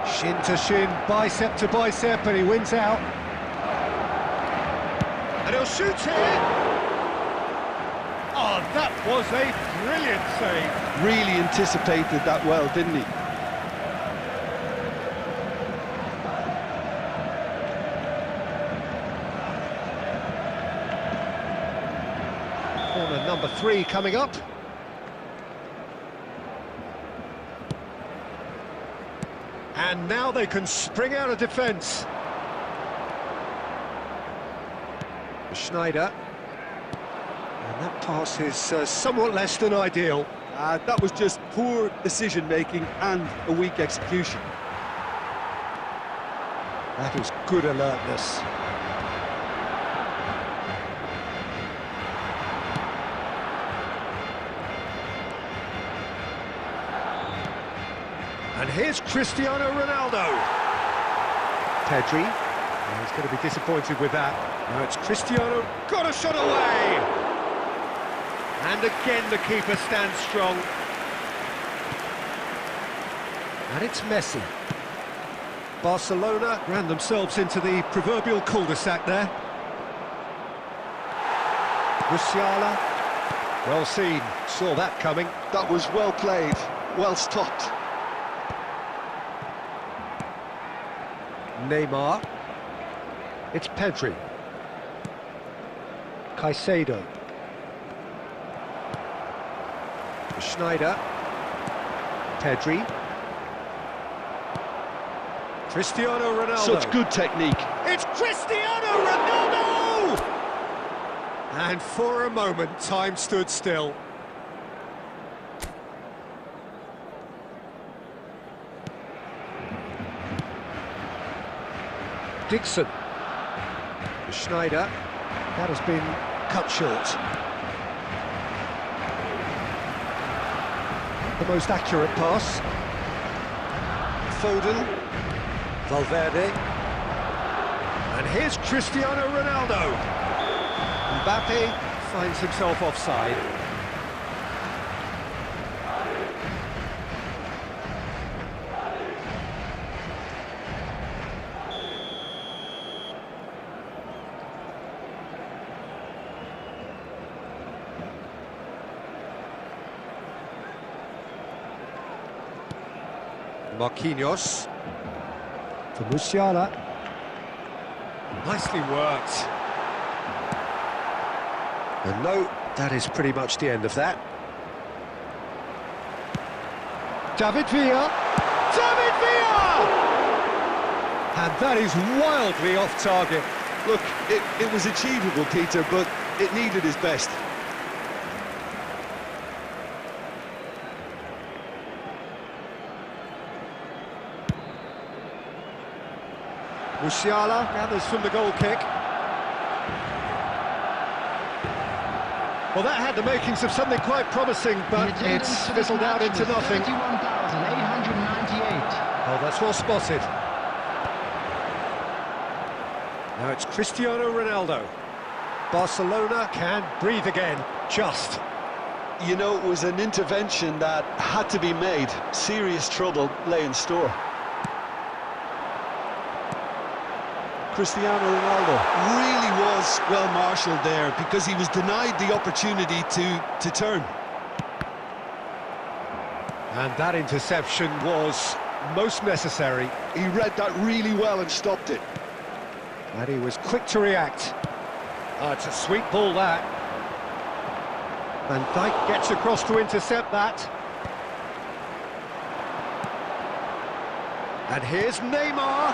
shin to shin, bicep to bicep, and he wins out. And he'll shoot here. Oh, that was a brilliant save. Really anticipated that well, didn't he? Corner number 3 coming up. And now they can spring out of defence. Schneider. And that pass is somewhat less than ideal. That was just poor decision-making and a weak execution. That is good alertness. And here's Cristiano Ronaldo. Pedri. Oh, he's going to be disappointed with that. Now it's Cristiano. Got a shot away! And again the keeper stands strong. And it's Messi. Barcelona ran themselves into the proverbial cul-de-sac there. Musiala. Well seen. Saw that coming. That was well played, well stopped. Neymar. It's Pedri. Caicedo. Schneider. Pedri. Cristiano Ronaldo. Such good technique. It's Cristiano Ronaldo! And for a moment, time stood still. Dixon. Schneider. That has been cut short. The most accurate pass. Foden. Valverde. And here's Cristiano Ronaldo. Mbappe finds himself offside. Marquinhos to Musiala. Nicely worked. And no, that is pretty much the end of that. David Villa! David Villa! And that is wildly off target. Look, it was achievable, Peter, but it needed his best. Musiala gathers from the goal kick. Well, that had the makings of something quite promising, but it's fizzled out into nothing. 31,898. Oh, that's well spotted. Now it's Cristiano Ronaldo. Barcelona can breathe again, just. You know, it was an intervention that had to be made. Serious trouble lay in store. Cristiano Ronaldo really was well marshalled there because he was denied the opportunity to turn. And that interception was most necessary. He read that really well and stopped it. And he was quick to react. Oh, it's a sweet ball, that. Van Dijk gets across to intercept that. And here's Neymar.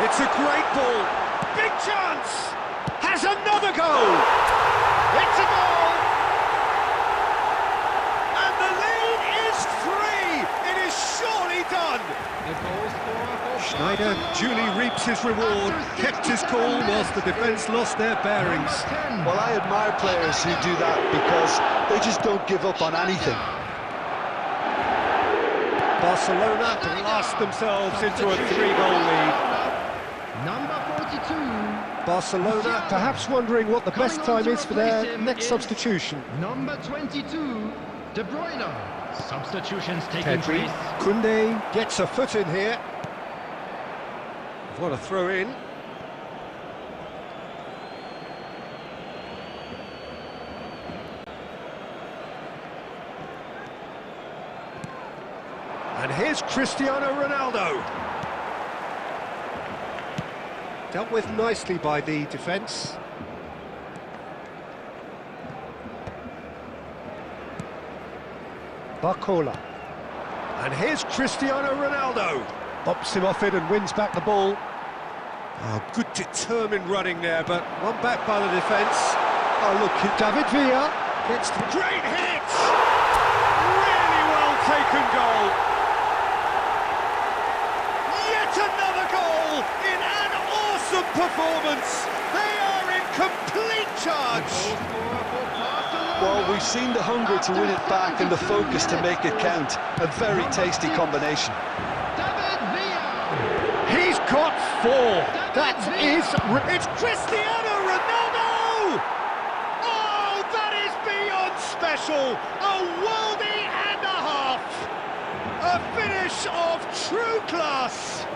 It's a great ball. Big chance. Has another goal. It's a goal. And the lead is 3. It is surely done. Schneider duly reaps his reward, kept his cool whilst the defence lost their bearings. Well, I admire players who do that because they just don't give up on anything. Barcelona blast themselves into a 3-goal lead. Number 42. Barcelona perhaps wondering what the best time is for their next substitution. Number 22, De Bruyne. Substitutions taking place. Koundé gets a foot in here. What a throw in. And here's Cristiano Ronaldo. Dealt with nicely by the defence. Barcola. And here's Cristiano Ronaldo. Bops him off it and wins back the ball. Oh, good determined running there, but one back by the defence. Oh, look, David Villa gets the great hit! Really well taken goal. Yet another goal in an awesome performance. They are in complete charge. Well, we've seen the hunger to win it back and the focus to make it count. A very tasty combination. He's got 4. It's Cristiano Ronaldo! Oh, that is beyond special. A worldie and a half. A finish of true class.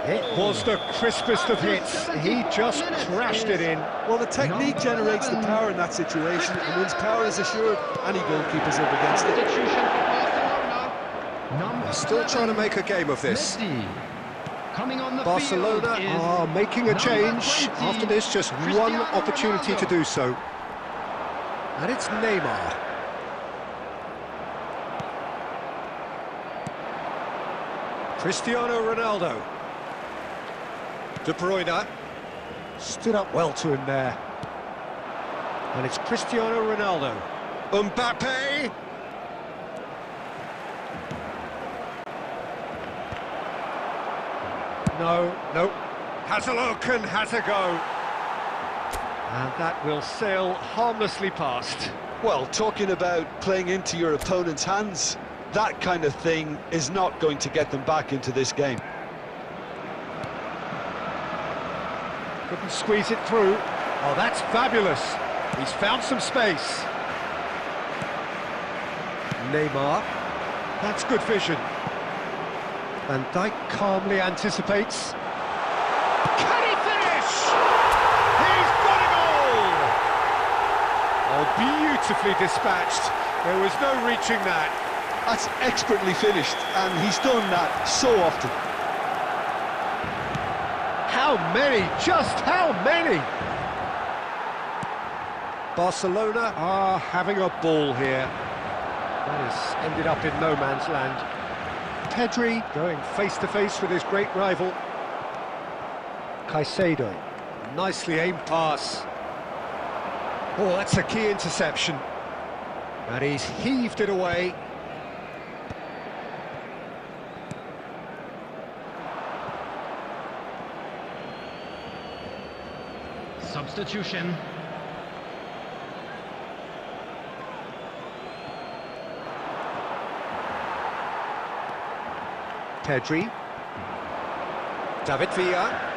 It was the crispest of hits. He just crashed it in. Well, the technique generates the power in that situation, and once power is assured, any goalkeeper's up against it. They're still trying to make a game of this. Coming on the Barcelona are making a change. After this, just one opportunity to do so. And it's Neymar. Cristiano Ronaldo. De Bruyne stood up well to him there. And it's Cristiano Ronaldo. Mbappe. No, Has a look and has a go. And that will sail harmlessly past. Well, talking about playing into your opponent's hands, that kind of thing is not going to get them back into this game. Couldn't squeeze it through. Oh, that's fabulous. He's found some space. Neymar. That's good vision. Van Dijk calmly anticipates. Can he finish? He's got a goal! Oh, beautifully dispatched. There was no reaching that. That's expertly finished, and he's done that so often. How many? Just how many? Barcelona are having a ball here. That has ended up in no man's land. Pedri going face-to-face with his great rival. Caicedo. Nicely aimed pass. Oh, that's a key interception. And he's heaved it away. Substitution. Pedri. David Villa.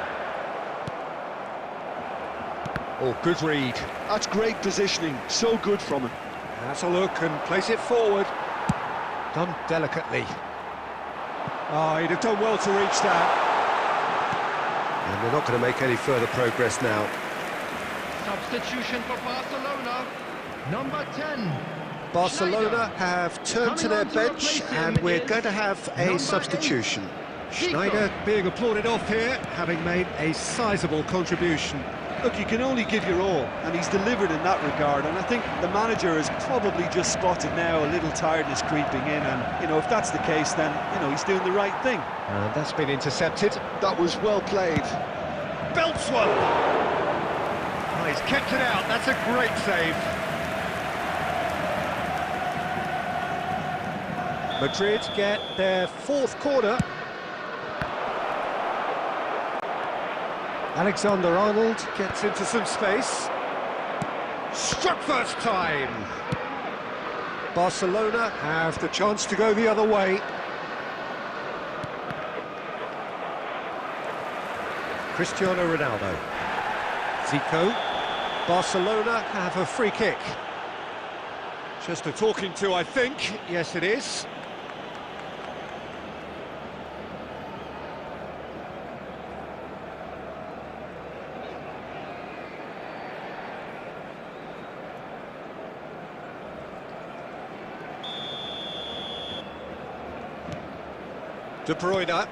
Oh, good read. That's great positioning, so good from him. Has a look and plays it forward. Done delicately. Oh, he'd have done well to reach that. And they're not going to make any further progress now. Substitution for Barcelona. Number 10. Barcelona have turned to their bench and we're going to have a substitution. Schneider being applauded off here, having made a sizable contribution. Look, you can only give your all, and he's delivered in that regard, and I think the manager has probably just spotted now a little tiredness creeping in, and, you know, if that's the case, then, you know, he's doing the right thing. And that's been intercepted. That was well played. Belts one! Oh, he's kept it out, that's a great save. Madrid get their fourth corner. Alexander-Arnold gets into some space. Struck first time. Barcelona have the chance to go the other way. Cristiano Ronaldo. Zico. Barcelona have a free kick. Just a talking to, I think. Yes, it is. De Bruyne,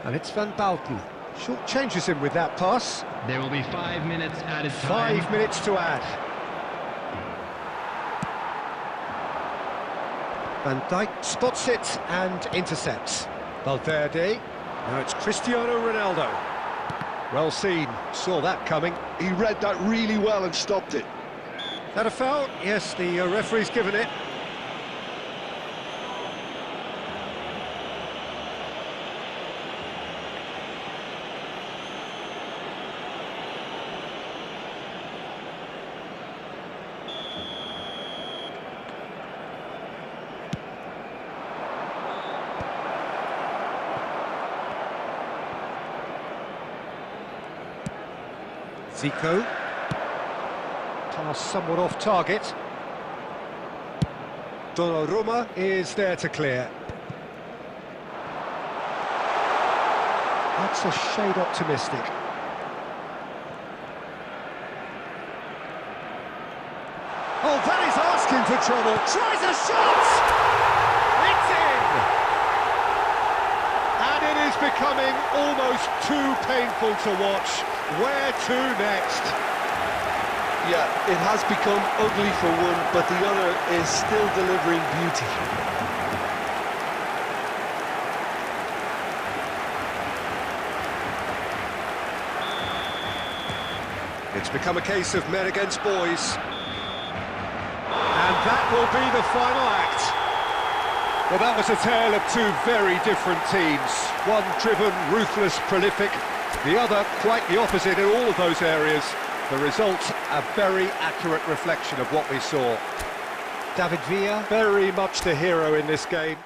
and it's Van Basten. Short changes him with that pass. There will be 5 minutes added time. 5 minutes to add. Van Dijk spots it and intercepts. Valverde, now it's Cristiano Ronaldo. Well seen, saw that coming. He read that really well and stopped it. That a foul? Yes, the referee's given it. Zico. Pass somewhat off target. Donnarumma is there to clear. That's a shade optimistic. Oh, that is asking for trouble. Tries a shot! It's in! And it is becoming almost too painful to watch. Where to next? Yeah, it has become ugly for one, but the other is still delivering beauty. It's become a case of men against boys. And that will be the final act. Well, that was a tale of two very different teams. One driven, ruthless, prolific. The other, quite the opposite in all of those areas. The result, a very accurate reflection of what we saw. David Villa. Very much the hero in this game.